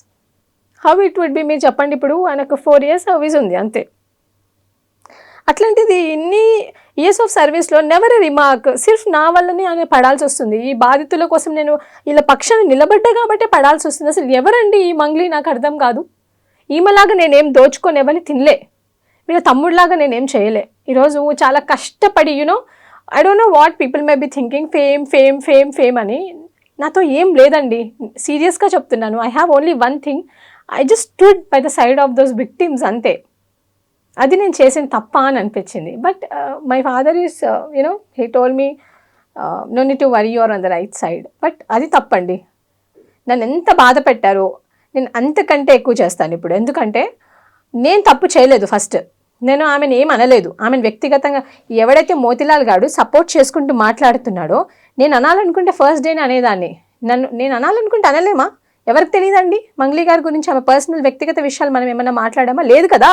How it would be, మీరు చెప్పండి. ఇప్పుడు ఆయనకు 4 years సర్వీస్ ఉంది అంతే. అట్లాంటిది ఇన్ని ఇయర్స్ ఆఫ్ సర్వీస్లో నెవర్ ఎ రిమార్క్, సిర్ఫ్ నా వల్లనే ఆయన పడాల్సి వస్తుంది. ఈ బాధితుల కోసం నేను ఇలా పక్షాన నిలబడ్డా కాబట్టి పడాల్సి వస్తుంది. అసలు ఎవరండి ఈ మంగ్లీ, నాకు అర్థం కాదు. ఈమెలాగా నేనేం దోచుకొని ఎవరిని తినలే, వీళ్ళ తమ్ముడిలాగా నేనేం చేయలే. ఈరోజు చాలా కష్టపడి you know I don't know what people may be thinking, fame fame fame fame అని. నాతో ఏం లేదండి, సీరియస్గా చెప్తున్నాను. I have only one thing, I just stood by the side of those victims అంతే. అది నేను చేసిన తప్ప అని అనిపించింది. But my father is you know he told me no need to worry, you're on the right side. But అది తప్పండి. నన్ను ఎంత బాధ పెట్టారో నేను అంతకంటే ఎక్కువ చేస్తాను ఇప్పుడు. ఎందుకంటే నేను తప్పు చేయలేదు. ఫస్ట్ నేను ఆమెను ఏం అనలేదు. ఆమెను వ్యక్తిగతంగా ఎవడైతే మోతిలాల్ గాడు సపోర్ట్ చేసుకుంటూ మాట్లాడుతున్నాడో, నేను అనాలనుకుంటే ఫస్ట్ డేని అనేదాన్ని. నేను అనాలనుకుంటే అనలేమా? ఎవరికి తెలియదండి మంగ్లీ గారి గురించి? ఆమె పర్సనల్ వ్యక్తిగత విషయాలు మనం ఏమన్నా మాట్లాడామా? లేదు కదా.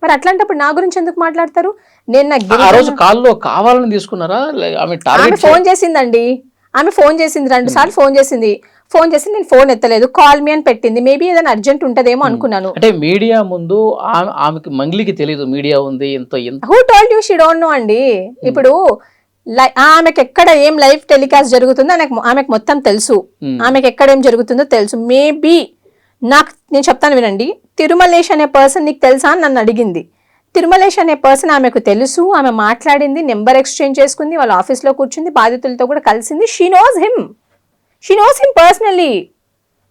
మరి అట్లాంటప్పుడు నా గురించి ఎందుకు మాట్లాడతారు? నేను కావాలని తీసుకున్నారా? ఆమె ఫోన్ చేసిందండి, ఆమె ఫోన్ చేసింది 2 సార్లు ఫోన్ చేసింది. నేను ఫోన్ ఎత్తలేదు, కాల్ మీ అని పెట్టింది. మేబీ ఏదైనా అర్జెంట్ ఉంటదేమో అనుకున్నాను. అంటే మీడియా ముందు ఆమెకి మంగ్లీకి తెలియదు మీడియా ఉంది. Who told you she don't know అండి. ఇప్పుడు ఆమెకి ఎక్కడ ఏం లైవ్ టెలికాస్ట్ జరుగుతుందో ఆమెకు మొత్తం తెలుసు. ఆమెకి ఎక్కడ ఏం జరుగుతుందో తెలుసు. మేబీ నేను చెప్తాను వినండి. తిరుమలేష్ అనే పర్సన్ నీకు తెలుసా అని నన్ను అడిగింది. తిరుమలేష్ అనే పర్సన్ ఆమెకు తెలుసు. ఆమె మాట్లాడింది, నెంబర్ ఎక్స్చేంజ్ చేసుకుంది, వాళ్ళ ఆఫీస్లో కూర్చుంది, బాధితులతో కూడా కలిసింది. She knows him personally.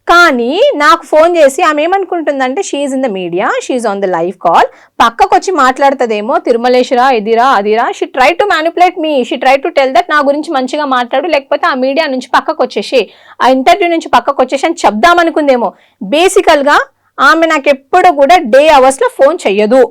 కానీ నాకు ఫోన్ చేసి ఆమె ఏమనుకుంటుందంటే she in the media, she on the live call, పక్కకు వచ్చి మాట్లాడుతుందేమో, తిరుమలేశ్వరా ఇదిరా అదిరా. She try to manipulate me, she try to tell that నా గురించి మంచిగా మాట్లాడు, లేకపోతే ఆ మీడియా నుంచి పక్కకు వచ్చేసి, ఆ ఇంటర్వ్యూ నుంచి పక్కకు వచ్చేసి అని చెప్దామనుకుందేమో. బేసికల్గా ఆమె నాకు ఎప్పుడు కూడా డే అవర్స్లో ఫోన్ చెయ్యదు.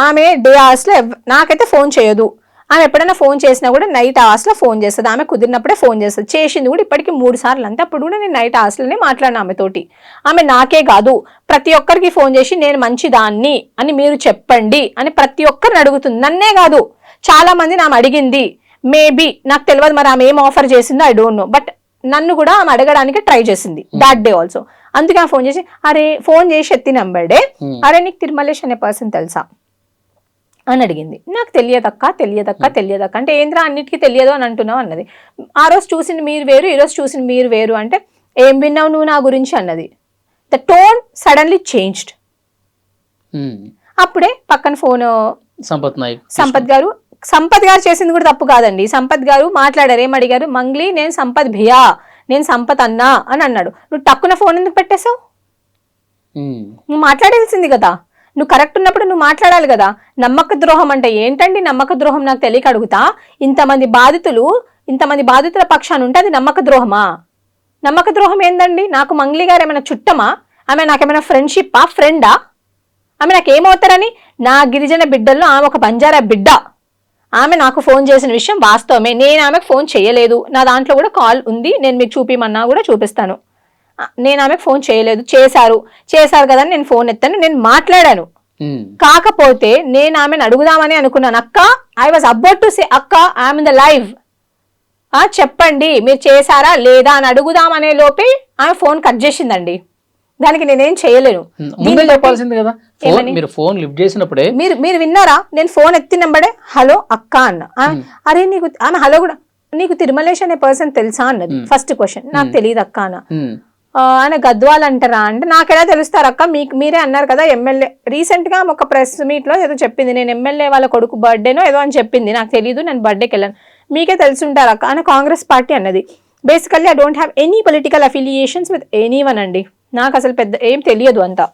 ఆమె డే అవర్స్లో నాకైతే ఫోన్ చేయదు. ఆమె ఎప్పుడైనా ఫోన్ చేసినా కూడా నైట్ అవర్స్లో ఫోన్ చేస్తుంది. ఆమె కుదిరినప్పుడే ఫోన్ చేస్తుంది. చేసింది కూడా ఇప్పటికీ 3 సార్లు అంతే. అప్పుడు కూడా నేను నైట్ అవర్స్లోనే మాట్లాడిన ఆమెతోటి. ఆమె నాకే కాదు ప్రతి ఒక్కరికి ఫోన్ చేసి నేను మంచిదాన్ని అని మీరు చెప్పండి అని ప్రతి ఒక్కరిని అడుగుతుంది. నన్నే కాదు చాలా మంది ఆమె అడిగింది. మేబీ నాకు తెలియదు మరి ఆమె ఏం ఆఫర్ చేసిందో ఐ డోంట్ నో, బట్ నన్ను కూడా ఆమె అడగడానికి ట్రై చేసింది దాట్ డే ఆల్సో. అందుకే ఆమె ఫోన్ చేసి ఫోన్ చేసి ఎత్తి నంబర్డే, నీకు తిరుమలేష్ అనే పర్సన్ తెలుసా అని అడిగింది. నాకు తెలియదక్క అంటే ఏంద్రా అన్నిటికీ తెలియదు అని అంటున్నావు అన్నది. ఆ రోజు చూసింది మీరు వేరు, ఈ రోజు చూసింది మీరు వేరు అంటే ఏం విన్నావు నువ్వు నా గురించి అన్నది. The tone suddenly changed. అప్పుడే పక్కన ఫోన్ సంపత్ గారు చేసింది కూడా తప్పు కాదండి. సంపత్ గారు మాట్లాడారు, ఏం అడిగారు, మంగ్లీ నేను సంపత్ భియా, నేను సంపత్ అన్నా అని అన్నాడు. నువ్వు టక్కున ఫోన్ ఎందుకు పెట్టేశావు? నువ్వు మాట్లాడాల్సింది కదా, నువ్వు కరెక్ట్ ఉన్నప్పుడు నువ్వు మాట్లాడాలి కదా. నమ్మక ద్రోహం అంటే ఏంటండి? నమ్మక ద్రోహం నాకు తెలియక అడుగుతా. ఇంతమంది బాధితుల పక్షాన ఉంటే అది నమ్మక ద్రోహమా? నమ్మక ద్రోహం ఏందండి? నాకు మంగ్లీ గారు ఏమైనా చుట్టమా? ఆమె నాకేమైనా ఫ్రెండ్షిప్పా, ఫ్రెండా? ఆమె నాకేమవుతారని? నా గిరిజన బిడ్డల్లో ఆమె ఒక బంజారా బిడ్డ. ఆమె నాకు ఫోన్ చేసిన విషయం వాస్తవమే. నేను ఆమెకు ఫోన్ చేయలేదు. నా దాంట్లో కూడా కాల్ ఉంది, నేను మీకు చూపిమన్నా కూడా చూపిస్తాను. నేను ఆమెకు ఫోన్ చేయలేదు. చేశారు కదా నేను ఫోన్ ఎత్తాను, నేను మాట్లాడాను. కాకపోతే నేను ఆమెను అడుగుదామని అనుకున్నాను. అక్క, I was about to say అక్క ఐఎమ్ ఇన్ ద లైవ్, చెప్పండి మీరు చేశారా లేదా అని అడుగుదామనే లోపే ఆమె ఫోన్ కట్ చేసిందండి. దానికి నేనేం చేయలేను. మీరు విన్నారా? నేను ఫోన్ ఎత్తినంబడే హలో అక్క అన్న. అరే నీకు ఆమె హలో కూడా, నీకు తిరుమలేష్ అనే పర్సన్ తెలుసా అన్నది. ఫస్ట్ క్వశ్చన్, నాకు తెలియదు అక్క అన్న. ఆయన గద్వాల్ అంటారా అంటే నాకు ఎలా తెలుస్తారు అక్క, మీరే అన్నారు కదా ఎమ్మెల్యే. రీసెంట్ గా ఒక ప్రెస్ మీట్ లో ఏదో చెప్పింది, నేను ఎమ్మెల్యే వాళ్ళ కొడుకు బర్త్డేనో ఏదో అని చెప్పింది. నాకు తెలియదు, నేను బర్త్డేకి వెళ్ళాను. మీకే తెలుసుంటారు అక్క అని కాంగ్రెస్ పార్టీ అన్నది. Basically I don't have any political affiliations with any one అండి. నాకు అసలు పెద్ద ఏం తెలియదు అంతా.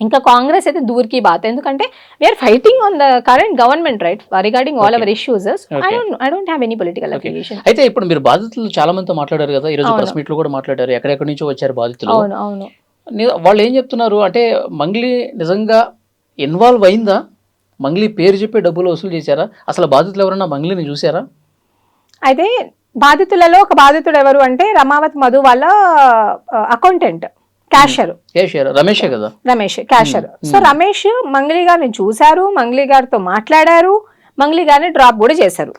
ఇంకా కాంగ్రెస్ అయితే దూర్కి బాత్, ఎందుకంటే we're fighting on the current government right regarding all our issues. I don't have any political affiliation. అయితే ఇప్పుడు మీరు బాధితులు చాలా మందితో మాట్లాడారు కదా, ఈ రోజు ప్రెస్ మీట్ లో కూడా మాట్లాడారు, ఎక్కడెక్కడి నుంచో వచ్చారు బాధితులు. అవును. వాళ్ళు ఏం చెప్తున్నారు అంటే, మంగ్లీ నిజంగా ఇన్వాల్వ్ అయిందా? మంగ్లీ పేరు చెప్పి డబ్బులు వసూలు చేశారా? అసలు బాధితులు ఎవరన్నా మంగ్లీని చూసారా? అయితే బాధితులలో ఒక బాధితుడు ఎవరు అంటే రమావత్ మధు వాళ్ళ అకౌంటెంట్, క్యాషియర్ రమేష్ కదా, రమేష్ క్యాషియర్. సో రమేష్ మంగ్లీ గారిని చూశారు, మంగ్లీ గారితో మాట్లాడారు, మంగ్లీ గారిని డ్రాప్ కూడా చేశారు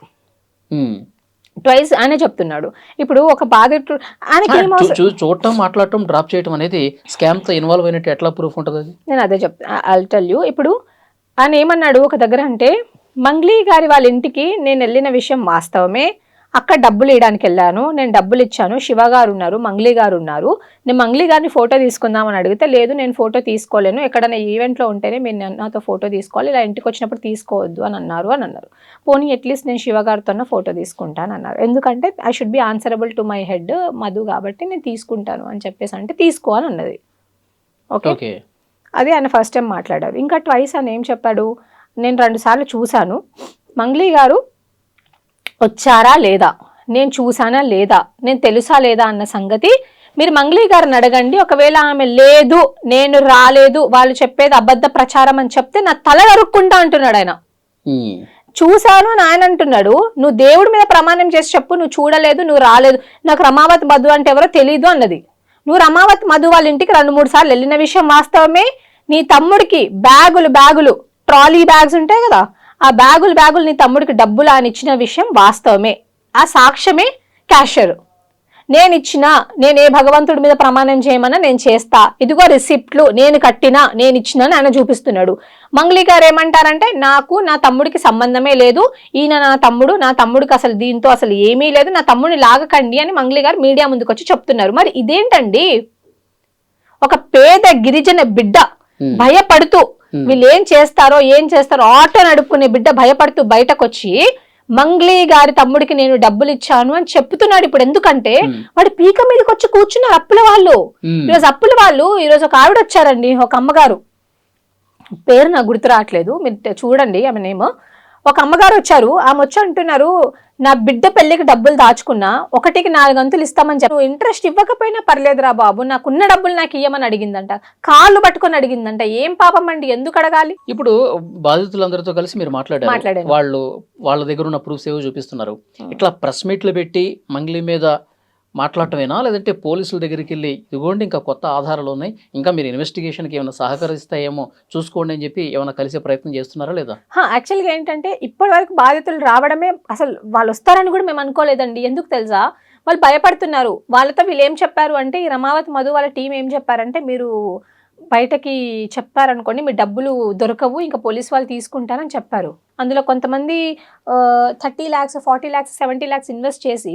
ట్వైస్ ఆయన చెప్తున్నాడు. ఇప్పుడు ఒక బాధితుడు చూడటం, మాట్లాడటం, డ్రాప్ చేయడం అనేది స్కామ్ తో ఇన్వాల్వ్ అయినట్టు ఎట్లా ప్రూఫ్ ఉంటుంది? నేను అదే చెప్తాను, ఐల్ టెల్ యూ. ఇప్పుడు ఆయన ఏమన్నాడు ఒక దగ్గర అంటే, మంగ్లీ గారి వాళ్ళ ఇంటికి నేను వెళ్ళిన విషయం వాస్తవమే, అక్కడ డబ్బులు ఇవ్వడానికి వెళ్ళాను, నేను డబ్బులు ఇచ్చాను, శివ గారు ఉన్నారు, మంగ్లీ గారు ఉన్నారు, నేను మంగ్లీ గారిని ఫోటో తీసుకుందామని అడిగితే లేదు నేను ఫోటో తీసుకోలేను, ఎక్కడైనా ఈవెంట్లో ఉంటేనే మీరు నాతో ఫోటో తీసుకోవాలి, ఇలా ఇంటికి వచ్చినప్పుడు తీసుకోవద్దు అని అన్నారు. పోనీ అట్లీస్ట్ నేను శివ గారితో ఫోటో తీసుకుంటాను అన్నారు. ఎందుకంటే I should be answerable to my head Madhu, కాబట్టి నేను తీసుకుంటాను అని చెప్పేసి అంటే తీసుకో అని అన్నది. ఓకే, అది ఆయన ఫస్ట్ టైం మాట్లాడారు. ఇంకా ట్వైస్ అని ఏం చెప్పాడు, నేను 2 సార్లు చూశాను, మంగ్లీ గారు వచ్చారా లేదా, నేను చూసానా లేదా, నేను తెలుసా లేదా అన్న సంగతి మీరు మంగ్లీ గారిని అడగండి. ఒకవేళ ఆమె లేదు, నేను రాలేదు, వాళ్ళు చెప్పేది అబద్ధ ప్రచారం అని చెప్తే నా తల నరుక్కుంటా అంటున్నాడు ఆయన. చూశాను అని ఆయన అంటున్నాడు. నువ్వు దేవుడి మీద ప్రమాణం చేసి చెప్పు, నువ్వు చూడలేదు, నువ్వు రాలేదు, నాకు రమావత్ మధు అంటే ఎవరో తెలీదు అన్నది. నువ్వు రమావత్ మధు వాళ్ళ ఇంటికి 2-3 సార్లు వెళ్ళిన విషయం వాస్తవమే. నీ తమ్ముడికి బ్యాగులు ట్రాలీ బ్యాగ్స్ ఉంటాయి కదా, ఆ బ్యాగులు నీ తమ్ముడికి డబ్బులు అని ఇచ్చిన విషయం వాస్తవమే. ఆ సాక్ష్యమే క్యాషియర్. నేను ఏ భగవంతుడి మీద ప్రమాణం చేయమన్నా నేను చేస్తా, ఇదిగో రిసిప్ట్లు, నేను కట్టినా, నేను ఇచ్చినా అని ఆయన చూపిస్తున్నాడు. మంగ్లీ గారు ఏమంటారంటే, నాకు నా తమ్ముడికి సంబంధమే లేదు, ఈయన నా తమ్ముడికి అసలు దీంతో అసలు ఏమీ లేదు, నా తమ్ముడిని లాగకండి అని మంగ్లీ గారు మీడియా ముందుకు వచ్చి చెప్తున్నారు. మరి ఇదేంటండి? ఒక పేద గిరిజన బిడ్డ భయపడుతూ వీళ్ళు ఏం చేస్తారో ఆటో నడుపుకునే బిడ్డ భయపడుతూ బయటకు వచ్చి మంగ్లీ గారి తమ్ముడికి నేను డబ్బులు ఇచ్చాను అని చెప్తున్నాడు. ఇప్పుడు ఎందుకంటే వాడు పీక మీదకి వచ్చి కూర్చున్నారు అప్పుల వాళ్ళు. ఈరోజు ఒక ఆవిడ వచ్చారండి, ఒక అమ్మగారు, పేరు నాకు గుర్తు రావట్లేదు, మీరు చూడండి ఆమె నేమ్. ఒక అమ్మగారు వచ్చారు, ఆమె వచ్చి అంటున్నారు, నా బిడ్డ పెళ్లికి డబ్బులు దాచుకున్నా 1కి 4 గంతులు ఇస్తామని చెప్పి, ఇంట్రెస్ట్ ఇవ్వకపోయినా పర్లేదురా బాబు, నాకున్న డబ్బులు నాకు ఇయ్యమని అడిగిందంట, కాళ్ళు పట్టుకొని అడిగిందంట. ఏం పాపం అండి, ఎందుకు అడగాలి? ఇప్పుడు బాధితులందరితో కలిసి మీరు మాట్లాడారు, వాళ్ళ దగ్గర ఉన్న ప్రూఫ్స్ ఏవో చూపిస్తున్నారు. ఇట్లా ప్రెస్ మీట్లు పెట్టి మంగ్లీ మీద మాట్లాడటమేనా, లేదంటే పోలీసుల దగ్గరికి వెళ్ళి ఇదిగోండి ఇంకా కొత్త ఆధారాలు ఉన్నాయి, ఇంకా మీరు ఇన్వెస్టిగేషన్కి ఏమైనా సహకరిస్తాయేమో చూసుకోండి అని చెప్పి ఏమైనా కలిసే ప్రయత్నం చేస్తున్నారా లేదా? యాక్చువల్గా ఏంటంటే ఇప్పటి వరకు బాధితులు రావడమే, అసలు వాళ్ళు వస్తారని కూడా మేము అనుకోలేదండి. ఎందుకు తెలుసా, వాళ్ళు భయపడుతున్నారు. వాళ్ళతో వీళ్ళు ఏం చెప్పారు అంటే, ఈ రమావతి మధు వాళ్ళ టీం ఏం చెప్పారంటే, మీరు బయటకి చెప్పారనుకోండి మీ డబ్బులు దొరకవు, ఇంకా పోలీస్ వాళ్ళు తీసుకుంటారని చెప్పారు. అందులో కొంతమంది 30 lakhs 40 lakhs 70 lakhs ఇన్వెస్ట్ చేసి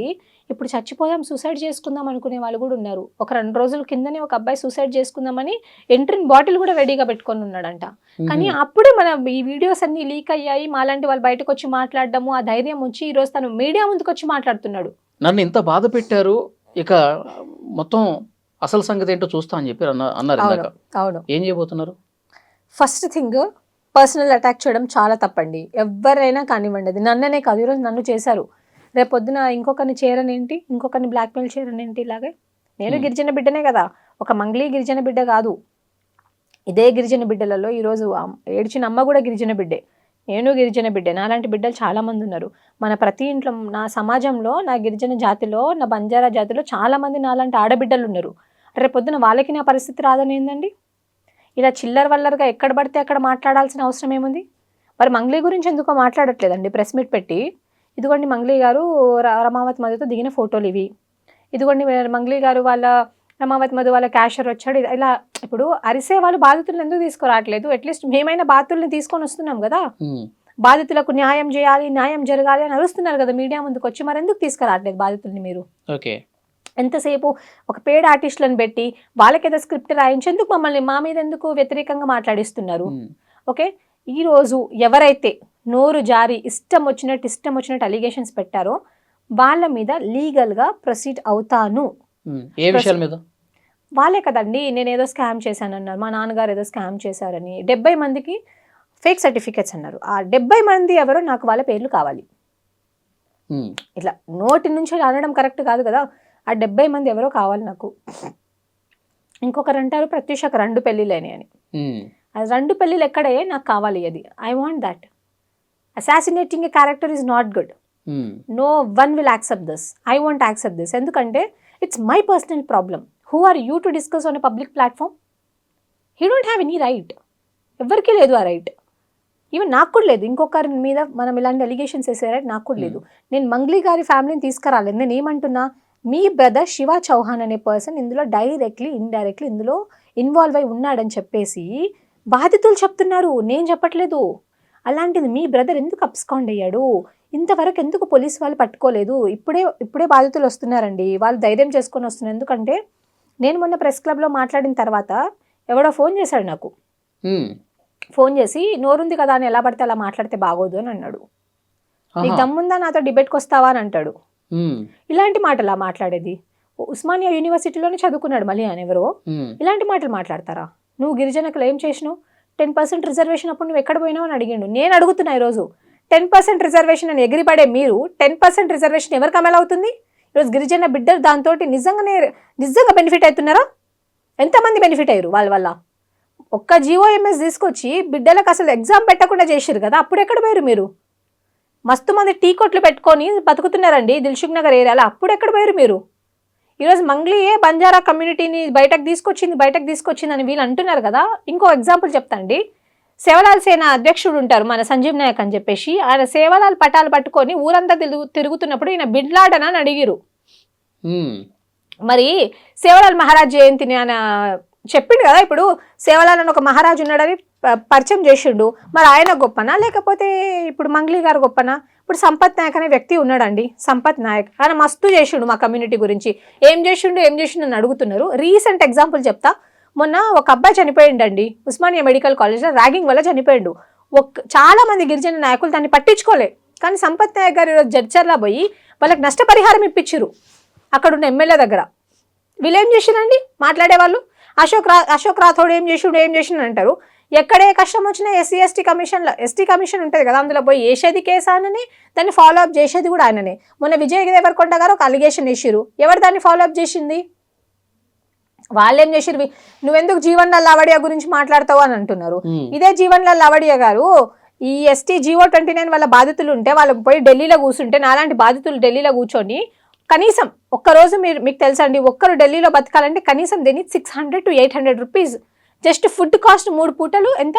ఇప్పుడు చచ్చిపోదాం సూసైడ్ చేసుకుందాం అనుకునే వాళ్ళు కూడా ఉన్నారు. ఒక 2 రోజుల కిందనే ఒక అబ్బాయి సూసైడ్ చేసుకుందామని ఎంట్రిన్ బాటిల్ కూడా రెడీగా పెట్టుకొని ఉన్నాడంట. కానీ అప్పుడే మన ఈ వీడియోస్ అన్ని లీక్ అయ్యాయి, మాలాంటి వాళ్ళు బయటకు వచ్చి మాట్లాడడము, ఆ ధైర్యం వచ్చి ఈ రోజు తను మీడియా ముందుకు వచ్చి మాట్లాడుతున్నాడు. నన్ను ఇంత బాధ పెట్టారు, ఇక మొత్తం అసలు సంగతి ఏంటో చూస్తా అని చెప్పి అన్నారు ఇందాక. అవును, ఏం చేయబోతున్నారు? ఫస్ట్ థింగ్, పర్సనల్ అటాక్ చేయడం చాలా తప్పండి. ఎవరైనా కానివ్వండి, అది నన్ననే కాదు, ఈరోజు నన్ను చేశారు, రేపు పొద్దున ఇంకొకరిని చేరనేంటి, ఇంకొకరిని బ్లాక్మెయిల్ చేయరనేంటి. ఇలాగే నేను గిరిజన బిడ్డనే కదా, ఒక మంగ్లీ గిరిజన బిడ్డ కాదు. ఇదే గిరిజన బిడ్డలలో ఈరోజు ఏడ్చిన అమ్మ కూడా గిరిజన బిడ్డే, నేను గిరిజన బిడ్డే. నాలాంటి బిడ్డలు చాలామంది ఉన్నారు మన ప్రతి ఇంట్లో. నా సమాజంలో, నా గిరిజన జాతిలో, నా బంజారా జాతిలో చాలామంది నాలాంటి ఆడబిడ్డలు ఉన్నారు. రేపు పొద్దున వాళ్ళకి నా పరిస్థితి రాదని ఏందండి? ఇలా చిల్లర వల్లరుగా ఎక్కడ పడితే అక్కడ మాట్లాడాల్సిన అవసరం ఏముంది? మరి మంగ్లీ గురించి ఎందుకో మాట్లాడట్లేదండి ప్రెస్ మీట్ పెట్టి. ఇదిగోండి మంగ్లీ గారు రమావతి మధుతో దిగిన ఫోటోలు ఇవి, ఇదిగోండి మంగ్లీ గారు వాళ్ళ రమావతి మధు వాళ్ళ క్యాషియర్ వచ్చాడు. ఇలా ఇప్పుడు అరిసే వాళ్ళు బాధితులను ఎందుకు తీసుకురావట్లేదు? అట్లీస్ట్ మేమైనా బాధితుల్ని తీసుకొని వస్తున్నాం కదా, బాధితులకు న్యాయం చేయాలి, న్యాయం జరగాలి అని అరుస్తున్నారు కదా మీడియా ముందుకు వచ్చి. మరి ఎందుకు తీసుకురావట్లేదు బాధితుల్ని మీరు? ఓకే, ఎంతసేపు ఒక పేడ్ ఆర్టిస్టులను పెట్టి వాళ్ళకేదో స్క్రిప్ట్ రాయించేందుకు మమ్మల్ని మా మీద ఎందుకు వ్యతిరేకంగా మాట్లాడిస్తున్నారు? ఓకే, ఈరోజు ఎవరైతే నోరు జారి ఇష్టం వచ్చినట్టు అలిగేషన్స్ పెట్టారో వాళ్ళ మీద లీగల్గా ప్రొసీడ్ అవుతాను. ఏ విషయాల మీద? వాళ్ళే కదండి, నేను ఏదో స్కామ్ చేశానన్నారు, మా నాన్నగారు ఏదో స్కామ్ చేశారని 70 మందికి ఫేక్ సర్టిఫికెట్స్ అన్నారు. ఆ 70 మంది ఎవరో నాకు వాళ్ళ పేర్లు కావాలి. ఇట్లా నోటి నుంచి అనడం కరెక్ట్ కాదు కదా. ఆ 70 మంది ఎవరో కావాలి నాకు. ఇంకొకరు అంటారు ప్రత్యూషకు 2 పెళ్ళిళ్ళని అని. అది 2 పెళ్ళిళ్ళు ఎక్కడే నాకు కావాలి. అది I want that. Assassinating a character is not good. No one will accept this. I want accept this. ఎందుకంటే it's my personal problem. Who are you to discuss on a public platform? He don't have any right. ఎవరికీ లేదు ఆ right. Even నాకు కూడా లేదు. ఇంకొకరి మీద మనం ఇలాంటి అలిగేషన్స్ వేసే రైట్ నాకు కూడా లేదు. నేను మంగ్లీ గారి ఫ్యామిలీని తీసుకురాలేదు. నేను ఏమంటున్నా, మీ బ్రదర్ శివ చౌహాన్ అనే పర్సన్ ఇందులో డైరెక్ట్లీ ఇండైరెక్ట్లీ ఇందులో ఇన్వాల్వ్ అయి ఉన్నాడని చెప్పేసి బాధితులు చెప్తున్నారు, నేను చెప్పట్లేదు. అలాంటిది మీ బ్రదర్ ఎందుకు అబ్స్కాండ్ అయ్యాడు? ఇంతవరకు ఎందుకు పోలీసు వాళ్ళు పట్టుకోలేదు? ఇప్పుడే బాధితులు వస్తున్నారండి, వాళ్ళు ధైర్యం చేసుకొని వస్తున్నారు. ఎందుకంటే నేను మొన్న ప్రెస్ క్లబ్లో మాట్లాడిన తర్వాత ఎవడో ఫోన్ చేశాడు నాకు. ఫోన్ చేసి నోరుంది కదా అని ఎలా పడితే అలా మాట్లాడితే బాగోదు అని అన్నాడు. నీకు దమ్ముందా నాతో డిబేట్కి వస్తావా అని అంటాడు. ఇలాంటి మాటలు మాట్లాడేది? ఉస్మానియా యూనివర్సిటీలోనే చదువుకున్నాడు మళ్ళీ అని ఎవరో. ఇలాంటి మాటలు మాట్లాడతారా? నువ్వు గిరిజనకులు ఏం చేసినావు? 10% రిజర్వేషన్ అప్పుడు నువ్వు ఎక్కడ పోయినావు అని అడిగిండు. నేను అడుగుతున్నా ఈరోజు, 10% రిజర్వేషన్ అని ఎగిరిపడే మీరు 10% రిజర్వేషన్ ఎవరికి అమలు అవుతుంది? ఈరోజు గిరిజన బిడ్డలు దాంతో నిజంగా బెనిఫిట్ అవుతున్నారా? ఎంతమంది బెనిఫిట్ అయ్యారు వాళ్ళ వల్ల? ఒక్క GOMS తీసుకొచ్చి బిడ్డలకు అసలు ఎగ్జామ్ పెట్టకుండా చేసారు కదా, అప్పుడు ఎక్కడ పోయారు మీరు? మస్తు మంది టీ కొట్లు పెట్టుకొని బతుకుతున్నారండి దిల్సుఖ్ నగర్ ఏరియాలో, అప్పుడు ఎక్కడ పోయారు మీరు? ఈరోజు మంగ్లీయే బంజారా కమ్యూనిటీని బయటకు తీసుకొచ్చింది అని వీళ్ళు అంటున్నారు కదా. ఇంకో ఎగ్జాంపుల్ చెప్తాండి. సేవలాల్ సేన అధ్యక్షుడు ఉంటారు మన సంజీవ్ నాయక్ అని చెప్పేసి, ఆయన సేవలాల్ పటాలు పట్టుకొని ఊరంతా తిరుగుతున్నప్పుడు ఈయన బిడ్లాడనా అని అడిగిరు. మరి సేవలాల్ మహారాజ్ జయంతిని ఆయన చెప్పిండు కదా. ఇప్పుడు సేవలాల్ అని ఒక మహారాజు ఉన్నాడని పరిచయం చేసిండు. మరి ఆయన గొప్పనా లేకపోతే ఇప్పుడు మంగ్లీ గారు గొప్పనా? ఇప్పుడు సంపత్ నాయక్ అనే వ్యక్తి ఉన్నాడండి, సంపత్ నాయక్. ఆయన మస్తు చేసిండు మా కమ్యూనిటీ గురించి. ఏం చేసిండు అని అడుగుతున్నారు. రీసెంట్ ఎగ్జాంపుల్ చెప్తా. మొన్న ఒక అబ్బాయి చనిపోయిండండి ఉస్మానియా మెడికల్ కాలేజ్లో, ర్యాగింగ్ వల్ల చనిపోయిండు. చాలా మంది గిరిజన నాయకులు దాన్ని పట్టించుకోలే. కానీ సంపత్ నాయక్ గారు ఈరోజు జడ్చర్లా పోయి వాళ్ళకి నష్టపరిహారం ఇప్పించారు అక్కడున్న ఎమ్మెల్యే దగ్గర. వీళ్ళు ఏం చేసిరండి మాట్లాడేవాళ్ళు? అశోక్ రాథోడ్ ఏం చేసిండు అంటారు. ఎక్కడే కష్టం వచ్చినా ఎస్టీ కమిషన్ ఉంటుంది కదా, అందులో పోయి వేసేది కేసు ఆయననే, దాన్ని ఫాలో అప్ చేసేది కూడా ఆయననే. మొన్న విజయ్ దేవరకొండ గారు ఒక అలిగేషన్ వేసిరు. ఎవరు దాన్ని ఫాలో అప్ చేసింది? వాళ్ళేం చేసిరు? నువ్వెందుకు జీవన్ లాల్ లావడియా గురించి మాట్లాడతావు అని అంటున్నారు. ఇదే జీవన్ లాల్ లావడియా గారు ఈ ST GO 29 వాళ్ళ బాధితులు ఉంటే వాళ్ళకి పోయి ఢిల్లీలో కూర్చుంటే, నాలాంటి బాధితులు ఢిల్లీలో కూర్చొని కనీసం ఒక్కరోజు మీకు తెలుసండి, ఒక్కరు ఢిల్లీలో బతకాలంటే కనీసం దీన్ని 600 to 800 rupees. Just food cost 3 పూటలు ఎంత,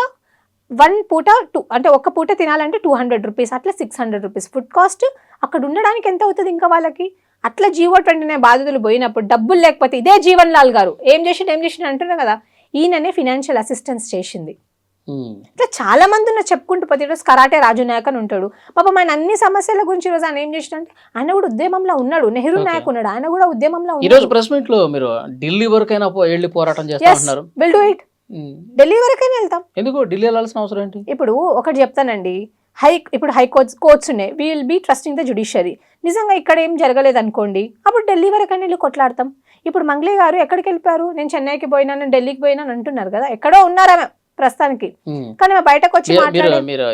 1 పూట 2 అంటే ఒక్క పూట తినాలంటే 200 రూపీస్, అట్లా 600 రూపీస్ ఫుడ్ కాస్ట్. అక్కడ ఉండడానికి ఎంత అవుతుంది ఇంకా వాళ్ళకి? అట్లా జీవో 29 బాధితులు పోయినప్పుడు డబ్బులు లేకపోతే ఇదే జీవన్ లాల్ గారు ఏం చేసిండు అంటున్నారు కదా, ఈయననే ఫినాన్షియల్ అసిస్టెన్స్ చేసింది. ఇట్లా చాలా మంది ఉన్న చెప్పుకుంటూ పోతే, ఈరోజు కరాటే రాజు నాయక్ అని ఉంటాడు పాపం, ఆయన అన్ని సమస్యల గురించి ఈరోజు ఆయన ఏం చేసినంటే ఆయన కూడా ఉద్యమంలో ఉన్నాడు, నెహ్రూ నాయక్ ఉన్నాడు, ఆయన కూడా ఉద్యమంలో ఈ రోజు ప్రెస్ మీట్ లో మీరు ఢిల్లీ వరకైనా వెళ్ళి పోరాటం చేస్తున్నారు. విల్ డూ ఇట్, ఢిల్లీ వరకైనా వెళ్తాం. ఎందుకు ఢిల్లీ వెళ్ళాల్సిన అవసరం ఏంటి? ఇప్పుడు ఒకటి చెప్తానండి, ఇప్పుడు హై కోర్ట్స్ ఉన్నాయి, we will be trusting the judiciary. నిజంగా ఇక్కడ ఏం జరగలేదు అనుకోండి, అప్పుడు ఢిల్లీ వరకైనా వెళ్ళి కొట్లాడతాం. ఇప్పుడు మంగ్లీ గారు ఎక్కడికి వెళ్ళిపోయారు, నేను చెన్నైకి పోయినాను, ఢిల్లీకి పోయినాను అంటున్నారు కదా, ఎక్కడో ఉన్నారా ప్రస్తుతానికి, కానీ బయటకు వచ్చి మీరు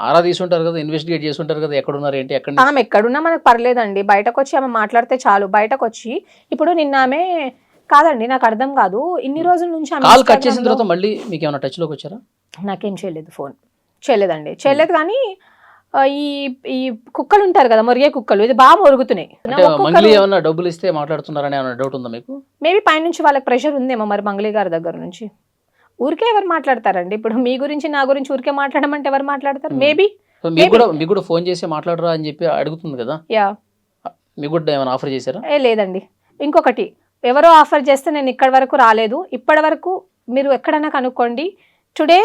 ఆరా తీసుంటారు కదా, ఇన్వెస్టిగేట్ చేస్తుంటారు కదా, ఎక్కడున్నారు ఏంటి, ఆమె ఎక్కడున్నా మనకు పర్లేదండి, బయటకు వచ్చి ఆమె మాట్లాడితే చాలు. బయటకు వచ్చి ఇప్పుడు నిన్న ఆమె కాదండి, నాకు అర్థం కాదు, ఇన్ని రోజుల నుంచి కాల్ కట్ చేసిన తర్వాత మళ్ళీ మీకు ఏమైనా టచ్ లోకి వచ్చారా? నాకేం చేయలేదు, ఫోన్ చేయలేదండి, చేయలేదు. కానీ ఈ కుక్కలు ఉంటారు కదా, మొరిగే కుక్కలు, ఇది బాగా మొరుగుతున్నాయి. మంగ్లీ ఏమన్నా డబ్బులు ఇస్తే మాట్లాడుతున్నారని ఏమైనా డౌట్ ఉందా మీకు? మేబీ పైనుంచి వాళ్ళకి ప్రెషర్ ఉందేమో మరి మంగ్లీ గారి దగ్గర నుంచి. ఊరికే ఎవరు మాట్లాడతారండి, ఇప్పుడు మీ గురించి నా గురించి ఊరికే మాట్లాడమంటే ఎవరు మాట్లాడతారు? మేబీ మీకు కూడా ఫోన్ చేసి మాట్లాడరా అని చెప్పి అడుగుతుంది కదా, యా మీకు కూడా ఏమైనా ఆఫర్ చేశారా? లేదండి. ఇంకొకటి, ఎవరో ఆఫర్ చేస్తే నేను ఇక్కడి వరకు రాలేదు, ఇప్పటి వరకు మీరు ఎక్కడైనా కనుక్కోండి. టుడే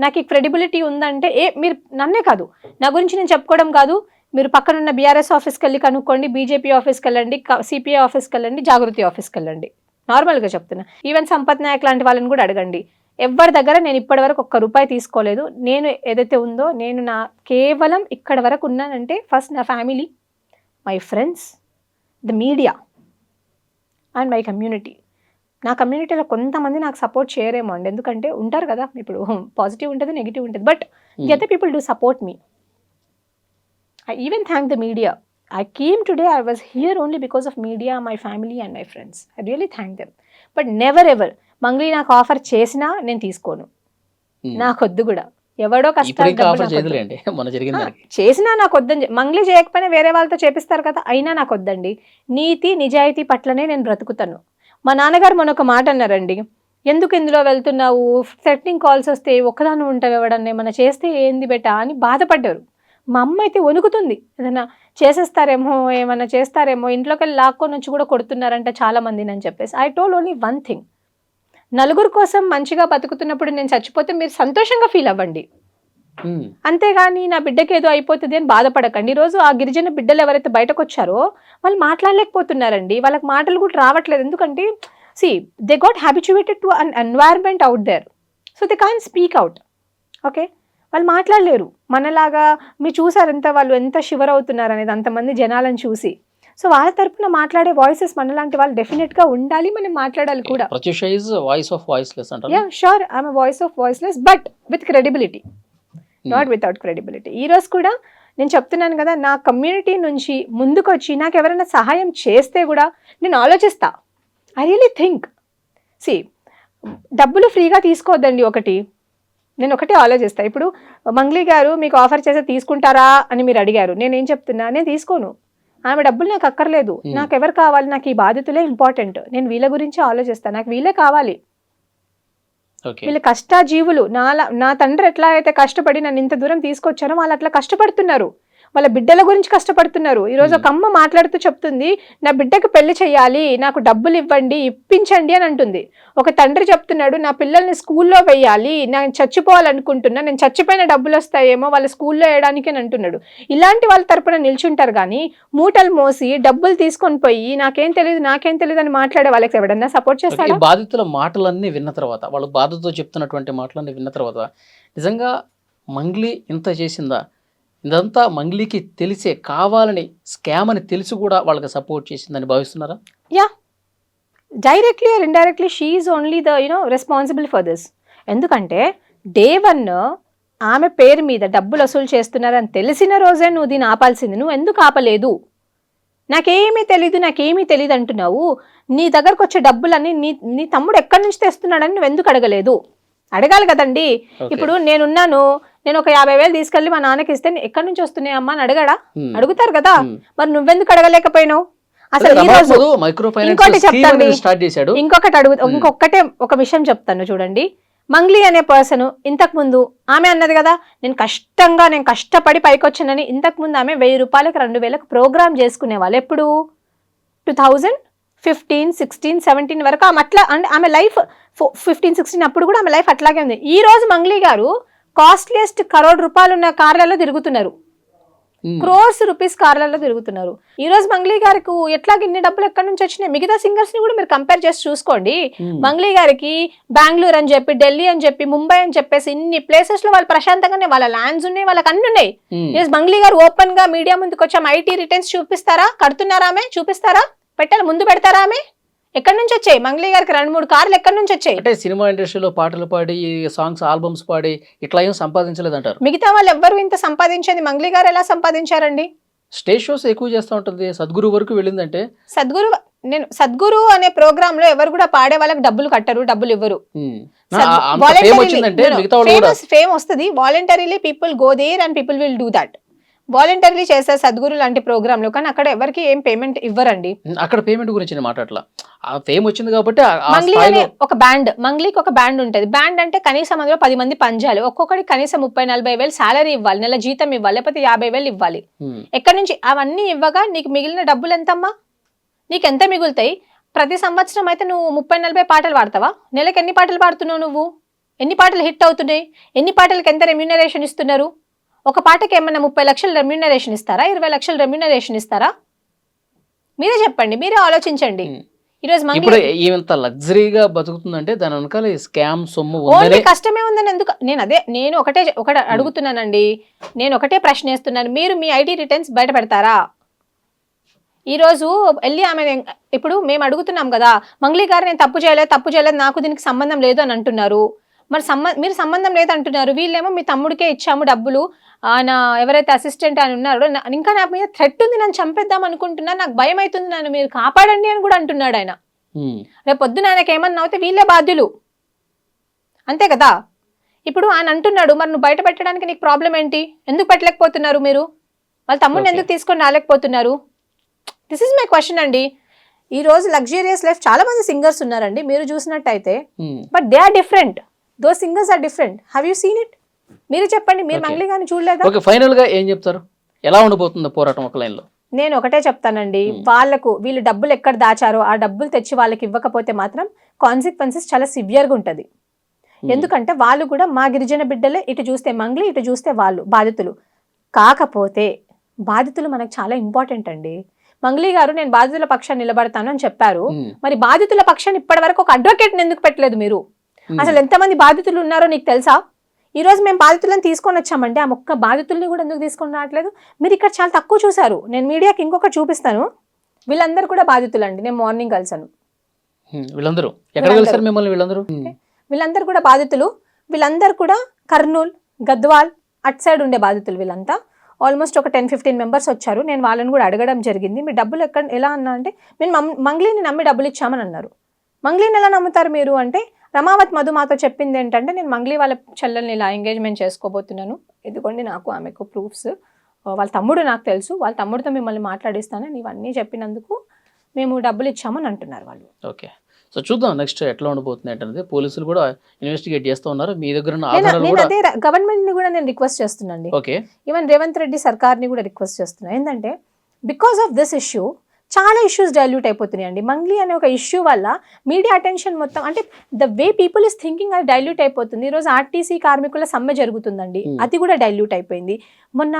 నాకు ఈ క్రెడిబిలిటీ ఉందంటే మీరు నన్నే కాదు, నా గురించి నేను చెప్పుకోవడం కాదు, మీరు పక్కనున్న బీఆర్ఎస్ ఆఫీస్కి వెళ్ళి కనుక్కోండి, బీజేపీ ఆఫీస్కి వెళ్ళండి, సిపిఐ ఆఫీస్కి వెళ్ళండి, జాగృతి ఆఫీస్కి వెళ్ళండి. నార్మల్గా చెప్తున్నా, ఈవెన్ సంపత్ నాయక్ లాంటి వాళ్ళని కూడా అడగండి. ఎవరి దగ్గర నేను ఇప్పటి వరకు ₹1 తీసుకోలేదు. నేను ఏదైతే ఉందో నేను కేవలం ఇక్కడ వరకు ఉన్నానంటే ఫస్ట్ నా family, my friends, the media and my community. నా కమ్యూనిటీలో కొంతమంది నాకు సపోర్ట్ చేయరేమో అండి, ఎందుకంటే ఉంటారు కదా, ఇప్పుడు పాజిటివ్ ఉంటుంది, నెగిటివ్ ఉంటుంది, but the other people do support me. I even thank the media. I came today, I was here only because of media, my family and my friends. I really thank them. But never ever, Mangli నాకు offer చేసినా నేను తీసుకోను, నాకొద్దు కూడా. ఎవడో కష్టం చేసినా నాకు వద్దని, మంగ్లీ చేయకపోయినా వేరే వాళ్ళతో చేపిస్తారు కదా, అయినా నాకు వద్దండి. నీతి నిజాయితీ పట్లనే నేను బ్రతుకుతాను. మా నాన్నగారు మొన్న ఒక మాట అన్నారండి, ఎందుకు ఇందులో వెళ్తున్నావు, థ్రెటనింగ్ కాల్స్ వస్తే ఒక్కదాన్ని ఉంటావు, ఎవడన్నా ఏమన్నా చేస్తే ఏంది బెటా అని బాధపడ్డారు. మా అమ్మ అయితే వణుకుతుంది, ఏదైనా చేసేస్తారేమో, ఏమన్నా చేస్తారేమో, ఇంట్లోకి వెళ్ళి లాక్కొని వచ్చి కూడా కొడుతున్నారంట చాలా మందిని అని చెప్పేసి. I told only one thing, నలుగురు కోసం మంచిగా బతుకుతున్నప్పుడు నేను చచ్చిపోతే మీరు సంతోషంగా ఫీల్ అవ్వండి, అంతేగాని నా బిడ్డకి ఏదో అయిపోతుంది అని బాధపడకండి. ఈరోజు ఆ గిరిజన బిడ్డలు ఎవరైతే బయటకు వచ్చారో వాళ్ళు మాట్లాడలేకపోతున్నారండి, వాళ్ళకి మాటలు కూడా రావట్లేదు. ఎందుకంటే they got habituated to an environment out there, so they can't speak out. Okay, వాళ్ళు మాట్లాడలేరు. మనలాగా మీరు చూసారంతా వాళ్ళు ఎంత షివర్ అవుతున్నారు అనేది అంతమంది జనాలను చూసి. సో వాళ్ళ తరపున మాట్లాడే వాయిసెస్ మనలాంటి వాళ్ళు డెఫినెట్గా ఉండాలి, మనం మాట్లాడాలి కూడా. Yeah sure, I'm voice of voiceless but with credibility, not without credibility. ఈరోజు కూడా నేను చెప్తున్నాను కదా, నా కమ్యూనిటీ నుంచి ముందుకు వచ్చి నాకు ఎవరైనా సహాయం చేస్తే కూడా నేను ఆలోచిస్తా. ఐ రియలీ థింక్, డబ్బులు ఫ్రీగా తీసుకోవద్దండి. నేను ఒకటే ఆలోచిస్తాను. ఇప్పుడు మంగ్లీ గారు మీకు ఆఫర్ చేస్తే తీసుకుంటారా అని మీరు అడిగారు, నేనేం చెప్తున్నా, నేను తీసుకోను. ఆమె డబ్బులు నాకు అక్కర్లేదు, నాకు ఎవరు కావాలి, నాకు ఈ బాధ్యతలే ఇంపార్టెంట్, నేను వీళ్ళ గురించి ఆలోచిస్తాను, నాకు వీళ్ళే కావాలి. వీళ్ళు కష్టజీవులు, నా తండ్రి ఎట్లా అయితే కష్టపడి నన్ను ఇంత దూరం తీసుకొచ్చారో వాళ్ళు అట్లా కష్టపడుతున్నారు, వాళ్ళ బిడ్డల గురించి కష్టపడుతున్నారు. ఈరోజు ఒక అమ్మ మాట్లాడుతూ చెప్తుంది, నా బిడ్డకు పెళ్లి చేయాలి, నాకు డబ్బులు ఇవ్వండి, ఇప్పించండి అని అంటుంది. ఒక తండ్రి చెప్తున్నాడు, నా పిల్లల్ని స్కూల్లో వేయాలి, నేను చచ్చిపోవాలనుకుంటున్నా, నేను చచ్చిపోయిన డబ్బులు వస్తాయేమో వాళ్ళ స్కూల్లో వేయడానికి అని అంటున్నాడు. ఇలాంటి వాళ్ళ తరపున నిల్చుంటారు కానీ మూటలు మోసి డబ్బులు తీసుకొని పోయి నాకేం తెలియదు అని మాట్లాడే వాళ్ళకి ఎవడన్నా సపోర్ట్ చేస్తాడు? బాధితుల మాటలన్నీ విన్న తర్వాత, వాళ్ళు బాధతో చెప్తున్నటువంటి మాటలన్నీ విన్న తర్వాత, నిజంగా మంగ్లీ ఇంత చేసిందా, ఇదంతా మంగ్లీకి తెలిసే కావాలని స్కామ్ అని తెలిసి కూడా వాళ్ళకి సపోర్ట్ చేసిందని భావిస్తున్నారా? Yeah, directly or indirectly she is only the responsible for this. ఎందుకంటే డే 1 ఆమె పేరు మీద డబ్బులు వసూలు చేస్తున్నారని తెలిసిన రోజే నువ్వు దీన్ని ఆపాల్సింది. నువ్వు ఎందుకు ఆపలేదు? నాకేమీ తెలీదు అంటున్నావు. నీ దగ్గరకు వచ్చే డబ్బులన్నీ నీ తమ్ముడు ఎక్కడి నుంచి తెస్తున్నాడని నువ్వు ఎందుకు అడగలేదు? అడగాలి కదండి. ఇప్పుడు నేను ఒక 50,000 తీసుకెళ్ళి మా నాన్నకి ఇస్తే ఎక్కడి నుంచి వస్తున్నాయి అమ్మా అని అడుగుతారు కదా. మరి నువ్వెందుకు అడగలేకపోయినావు? అసలు ఈ రోజు మైక్రో ఇంకోటి చెప్తాండి, స్టార్ట్ చేశాడు. ఇంకొకటే ఒక విషయం చెప్తాను చూడండి. మంగ్లీ అనే పర్సన్ ఇంతకు ముందు ఆమె అన్నది కదా, నేను కష్టపడి పైకి వచ్చానని. ఇంతకు ముందు ఆమె 1000 రూపాయలకు 2000కు ప్రోగ్రామ్ చేసుకునే వాళ్ళు. ఎప్పుడు 2015, 16, 17 వరకు ఆమె అట్లా, అంటే ఆమె లైఫ్ 15, 16 అప్పుడు కూడా ఆమె లైఫ్ అట్లాగే ఉంది. ఈ రోజు మంగ్లీ గారు కాస్ట్లీయెస్ట్ ₹1 crore ఉన్న కార్లలో తిరుగుతున్నారు, crores రూపీస్ కార్లలో తిరుగుతున్నారు. ఈ రోజు మంగ్లీ గారికి ఎట్లాగ ఇన్ని డబ్బులు ఎక్కడి నుంచి వచ్చినాయి? మిగతా సింగర్స్ ని కూడా మీరు కంపేర్ చేసి చూసుకోండి. మంగ్లీ గారికి బెంగళూరు అని చెప్పి, ఢిల్లీ అని చెప్పి, ముంబై అని చెప్పేసి ఇన్ని ప్లేసెస్ లో వాళ్ళు ప్రశాంతంగానే వాళ్ళ ల్యాండ్స్ ఉన్నాయి, వాళ్ళకి అన్ని ఉన్నాయి. ఈరోజు మంగ్లీ గారు ఓపెన్ గా మీడియా ముందుకు వచ్చి ఐటీ రిటర్న్స్ చూపిస్తారా? కడుతున్నారా? ఆమె చూపిస్తారా? పెట్టాలి, ముందు పెడతారా? ఆమె ఎక్కడి నుంచి వచ్చాయి? మంగ్లీ గారికి 2-3 కార్లు ఎక్కడి నుంచి వచ్చాయి? అంటే సినిమా ఇండస్ట్రీలో పాటలు పాడి, సాంగ్స్, ఆల్బమ్స్ పాడి ఇట్లా ఏం సంపాదించలేదంటారు. మిగతా వాళ్ళు ఎవ్వరు ఇంత సంపాదించేది మంగ్లీ గారు ఎలా సంపాదించారండి? స్టేజ్ షోస్ ఎక్కువ చేస్తూ ఉంటుంది. సద్గురు వరకు వెళ్ళిందంటే సద్గురు అనే ప్రోగ్రామ్ లో ఎవరు కూడా పాడే వాళ్ళకి డబ్బులు కట్టరు, డబ్బులు ఇవ్వరు. ఫేమ్ వస్తుంది, voluntarily people go there and people will do that. Voluntarily చేస్తారు సద్గురు లాంటి ప్రోగ్రామ్ లో, కానీ అక్కడ ఎవరికి ఏం పేమెంట్ ఇవ్వరండి. అక్కడ పేమెంట్ గురించి మాట్లాడలా, ఫేమ్ వచ్చింది కాబట్టి. మంగ్లీ అనే ఒక బ్యాండ్, మంగ్లీకి ఒక బ్యాండ్ ఉంటుంది. బ్యాండ్ అంటే కనీసం అందులో 10 మంది పనిచేయాలి, ఒక్కొక్కరికి కనీసం 30-40 వేలు శాలరీ ఇవ్వాలి, నెల జీతం ఇవ్వాలి, లేకపోతే 50 వేలు ఇవ్వాలి. ఎక్కడి నుంచి అవన్నీ ఇవ్వగా నీకు మిగిలిన డబ్బులు ఎంతమ్మా? నీకు ఎంత మిగులుతాయి? ప్రతి సంవత్సరం అయితే నువ్వు 30-40 పాటలు పాడతావా? నెలకు ఎన్ని పాటలు పాడుతున్నావు నువ్వు? ఎన్ని పాటలు హిట్ అవుతున్నాయి? ఎన్ని పాటలకు ఎంత రెమ్యూనరేషన్ ఇస్తున్నారు? ఒక పాటకి ఏమన్నా 30 లక్షలు రెమ్యూనరేషన్ ఇస్తారా? 20 లక్షలు రెమ్యూనరేషన్ ఇస్తారా? మీరే చెప్పండి, మీరే ఆలోచించండి. ఈరోజు ఇప్పుడు ఇంత లగ్జరీగా బతుకుతుందంటే దాని వెనకాల స్కామ్ సొమ్ము కష్టమే ఉందని ఎందుకు? నేను ఒకటే అడుగుతున్నానండి, నేను ఒకటే ప్రశ్న వేస్తున్నాను. మీరు మీ ఐటీ రిటర్న్స్ బయట పెడతారా? ఈ రోజు వెళ్ళి ఆమె, ఇప్పుడు మేము అడుగుతున్నాం కదా, మంగ్లీ గారు నేను తప్పు చేయలేదు, నాకు దీనికి సంబంధం లేదు అని అంటున్నారు. మరి మీరు సంబంధం లేదు అంటున్నారు, వీళ్ళేమో మీ తమ్ముడికే ఇచ్చాము డబ్బులు, ఆయన ఎవరైతే అసిస్టెంట్ అని ఉన్నారో ఇంకా నా మీద థ్రెట్ ఉంది, నన్ను చంపేద్దాం అనుకుంటున్నా, నాకు భయం అవుతుంది, నన్ను మీరు కాపాడండి అని కూడా అంటున్నాడు ఆయన. రేపు పొద్దున ఆయనకి ఏమన్నా అవుతే వీళ్ళే బాధ్యులు, అంతే కదా? ఇప్పుడు ఆయన అంటున్నాడు, మరి నువ్వు బయట పెట్టడానికి నీకు ప్రాబ్లం ఏంటి? ఎందుకు పెట్టలేకపోతున్నారు మీరు? వాళ్ళ తమ్ముడిని ఎందుకు తీసుకొని రాలేకపోతున్నారు? దిస్ ఇస్ మై క్వశ్చన్ అండి. ఈ రోజు లగ్జూరియస్ లైఫ్ చాలా మంది సింగర్స్ ఉన్నారండి, మీరు చూసినట్టయితే, but they are different. Those singers are different. Have you seen it? మీరు చెప్పండి, మీరు మంగ్లీ గారిని చూడలేదా? ఓకే, ఫైనల్ గా ఏం చెప్తారు? ఎలా ఉండబోతుంది పోరాటం ఒక లైన్ లో? నేను ఒకటే చెప్తానండి, వీళ్ళు డబ్బులు ఎక్కడ దాచారో ఆ డబ్బులు తెచ్చి వాళ్ళకి ఇవ్వకపోతే మాత్రం కాన్సిక్వెన్సెస్ చాలా సివియర్ గా ఉంటది. ఎందుకంటే వాళ్ళు కూడా మా గిరిజన బిడ్డలే, ఇటు చూస్తే మంగ్లీ, ఇటు చూస్తే వాళ్ళు బాధితులు. కాకపోతే బాధితులు మనకు చాలా ఇంపార్టెంట్ అండి. మంగ్లీ గారు నేను బాధితుల పక్షాన్ని నిలబడతాను అని చెప్పారు, మరి బాధితుల పక్షాన్ని ఇప్పటి వరకు ఒక అడ్వకేట్ ఎందుకు పెట్టలేదు మీరు? అసలు ఎంతమంది బాధితులు ఉన్నారో నీకు తెలుసా? ఈ రోజు మేము బాధితులను తీసుకొని వచ్చామంటే ఆ ఒక్క బాధితుల్ని కూడా ఎందుకు తీసుకొని రావట్లేదు? మీరు ఇక్కడ చాలా తక్కువ చూసారు. నేను మీడియాకి ఇంకొకటి చూపిస్తాను, వీళ్ళందరూ కూడా బాధితులు అండి. నేను మార్నింగ్ కలిసాను, వీళ్ళందరూ కూడా బాధితులు. వీళ్ళందరూ కూడా కర్నూలు, గద్వాల్ అటు సైడ్ ఉండే బాధితులు. వీళ్ళంతా ఆల్మోస్ట్ ఒక 10-15 మెంబర్స్ వచ్చారు. నేను వాళ్ళని కూడా అడగడం జరిగింది, మీ డబ్బులు ఎలా అన్నా అంటే, మేము మంగ్లీని నమ్మి డబ్బులు ఇచ్చామని అన్నారు. మంగ్లీని ఎలా నమ్ముతారు మీరు అంటే, రమావత్ మధు మాతో చెప్పింది ఏంటంటే, నేను మంగ్లీ వాళ్ళ చెల్లెల్ని ఇలా ఎంగేజ్మెంట్ చేసుకోబోతున్నాను, ఇదిగోండి నాకు ఆమెకు ప్రూఫ్స్, వాళ్ళ తమ్ముడు నాకు తెలుసు, వాళ్ళ తమ్ముడితో మిమ్మల్ని మాట్లాడిస్తాను, ఇవన్నీ చెప్పినందుకు మేము డబ్బులు ఇచ్చామని అంటున్నారు వాళ్ళు. ఓకే, సో చూద్దాం నెక్స్ట్ ఎట్లా ఉండబోతుంది అంటే. పోలీసులు కూడా ఇన్వెస్టిగేట్ చేస్తూ ఉన్నారు. మీ దగ్గర అదే గవర్నమెంట్ ని కూడా నేను రిక్వెస్ట్ చేస్తున్నాను, ఈవెన్ రేవంత్ రెడ్డి సర్కార్ ని కూడా రిక్వెస్ట్ చేస్తున్నాను. ఏంటంటే బికాస్ ఆఫ్ దిస్ ఇష్యూ చాలా ఇష్యూస్ డైల్యూట్ అయిపోతున్నాయి అండి. మంగ్లీ అనే ఒక ఇష్యూ వల్ల మీడియా అటెన్షన్ మొత్తం, అంటే the way people is thinking అది డైల్యూట్ అయిపోతుంది. ఈరోజు ఆర్టీసీ కార్మికుల సమ్మె జరుగుతుందండి, అది కూడా డైల్యూట్ అయిపోయింది. మొన్న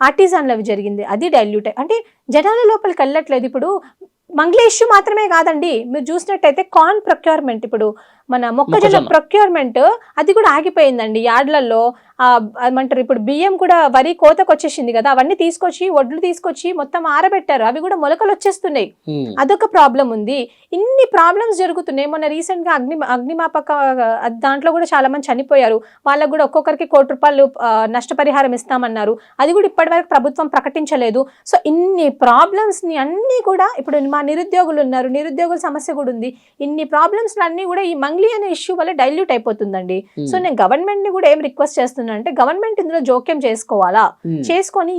ఆర్టిజాన్లు అవి జరిగింది, అది డైల్యూట్ అంటే జనాల లోపలికి వెళ్ళట్లేదు. ఇప్పుడు మంగ్లీ ఇష్యూ మాత్రమే కాదండి, మీరు చూసినట్టయితే కార్న్ ప్రొక్యూర్మెంట్, ఇప్పుడు మన మొక్కజొన్న ప్రొక్యూర్మెంట్ అది కూడా ఆగిపోయిందండి యార్డ్లలో. ఏమంటారు, ఇప్పుడు బియ్యం కూడా వరి కోతకు వచ్చేసింది కదా, అవన్నీ తీసుకొచ్చి వడ్లు తీసుకొచ్చి మొత్తం ఆరబెట్టారు, అవి కూడా మొలకలు వచ్చేస్తున్నాయి. అదొక ప్రాబ్లం ఉంది. ఇన్ని ప్రాబ్లమ్స్ జరుగుతున్నాయి. మొన్న రీసెంట్ గా అగ్నిమాపక దాంట్లో కూడా చాలా మంది చనిపోయారు, వాళ్ళకు కూడా ఒక్కొక్కరికి ₹1 నష్టపరిహారం ఇస్తామన్నారు, అది కూడా ఇప్పటి వరకు ప్రభుత్వం ప్రకటించలేదు. సో ఇన్ని ప్రాబ్లమ్స్ ని అన్ని కూడా, ఇప్పుడు మా నిరుద్యోగులు ఉన్నారు, నిరుద్యోగుల సమస్య కూడా ఉంది, ఇన్ని ప్రాబ్లమ్స్ అన్ని కూడా ఈ మంగ్లీ అనే ఇష్యూ వల్ల డైల్యూట్ అయిపోతుందండి. సో నేను గవర్నమెంట్ ని కూడా ఏం రిక్వెస్ట్ చేస్తున్నా అంటే, గవర్నమెంట్ ఇందులో జోక్యం చేసుకోవాలా, చేసుకొని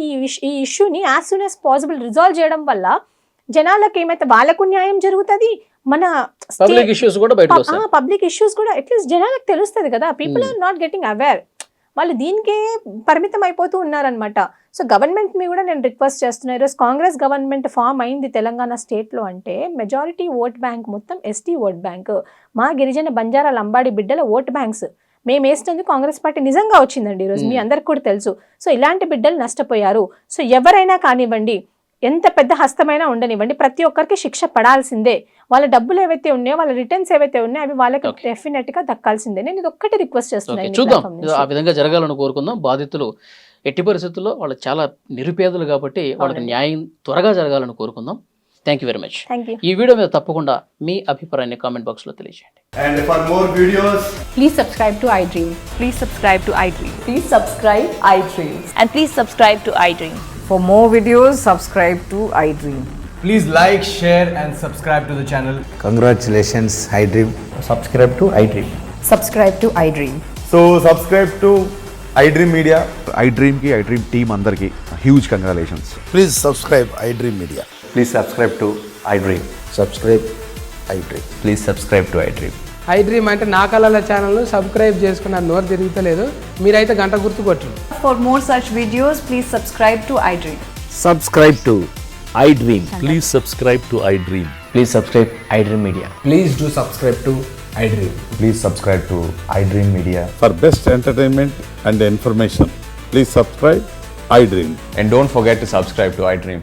ఈ ఇష్యూని as soon as possible resolve చేయడం వల్ల జనాలకు ఏమైతే వాళ్ళకు న్యాయం జరుగుతుంది, మన పబ్లిక్ ఇష్యూస్ కూడా బయటకు వస్తాయి. పబ్లిక్ ఇష్యూస్ కూడా అట్లీస్ట్ జనాలకు తెలుస్తుంది కదా. People are not getting aware, వాళ్ళు దీనికే పరిమితం అయిపోతూ ఉన్నారనమాట. సో గవర్నమెంట్ మీ కూడా నేను రిక్వెస్ట్ చేస్తున్నాను, ఈరోజు కాంగ్రెస్ గవర్నమెంట్ ఫామ్ అయింది తెలంగాణ స్టేట్లో అంటే మెజారిటీ ఓట్ బ్యాంక్ మొత్తం ఎస్టీ ఓట్ బ్యాంక్, మా గిరిజన బంజారా లంబాడి బిడ్డల ఓట్ బ్యాంక్స్ మేము వేసినందుకు కాంగ్రెస్ పార్టీ నిజంగా వచ్చిందండి ఈరోజు, మీ అందరికి కూడా తెలుసు. సో ఇలాంటి బిడ్డలు నష్టపోయారు. సో ఎవరైనా కానివ్వండి, ఎంత పెద్ద హస్తమైనా ఉండనివ్వండి, ప్రతి ఒక్కరికి శిక్ష పడాల్సిందే. వాళ్ళ డబ్బులు ఏవైతే ఉన్నాయో, వాళ్ళ రిటర్న్స్ ఏవైతే ఉన్నాయో అవి వాళ్ళకి డెఫినెట్ గా దక్కాల్సిందే. నేను ఇది ఒక్కటి రిక్వెస్ట్ చేస్తున్నాను. చూద్దాం, ఆ విధంగా జరగాలని కోరుకుందాం. బాధితులు ఎట్టి పరిస్థితుల్లో వాళ్ళు చాలా నిరుపేదలు కాబట్టి వాళ్ళకి న్యాయం త్వరగా జరగాలని కోరుకుందాం. Thank you very much. ఈ వీడియో మీద తప్పకుండా మీ అభిప్రాయాన్ని కామెంట్ బాక్స్ లో తెలియజేయండి. And for more videos, Please subscribe to iDream. Please subscribe to iDream. Please subscribe iDream. And please subscribe to iDream. For more videos, subscribe to iDream. please like, share and subscribe to the channel. Congratulations, iDream. Subscribe to iDream. Subscribe to iDream. So subscribe to iDream Media. iDream की iDream team अंदर की huge congratulations. Please subscribe iDream Media. Please subscribe to iDream. Subscribe iDream. Please subscribe to iDream. iDream అంటే నా కళల ఛానల్ను subscribe చేసుకున్న నోరు తిరుగుతలేదు, మీరైతే గంట గుర్తు కొట్టండి. For more such videos, please subscribe to iDream. Subscribe to iDream. Please subscribe to iDream. Please subscribe iDream Media. Please do subscribe to iDream. Please subscribe to iDream Media. For best entertainment and information, please subscribe iDream. And don't forget to subscribe to iDream.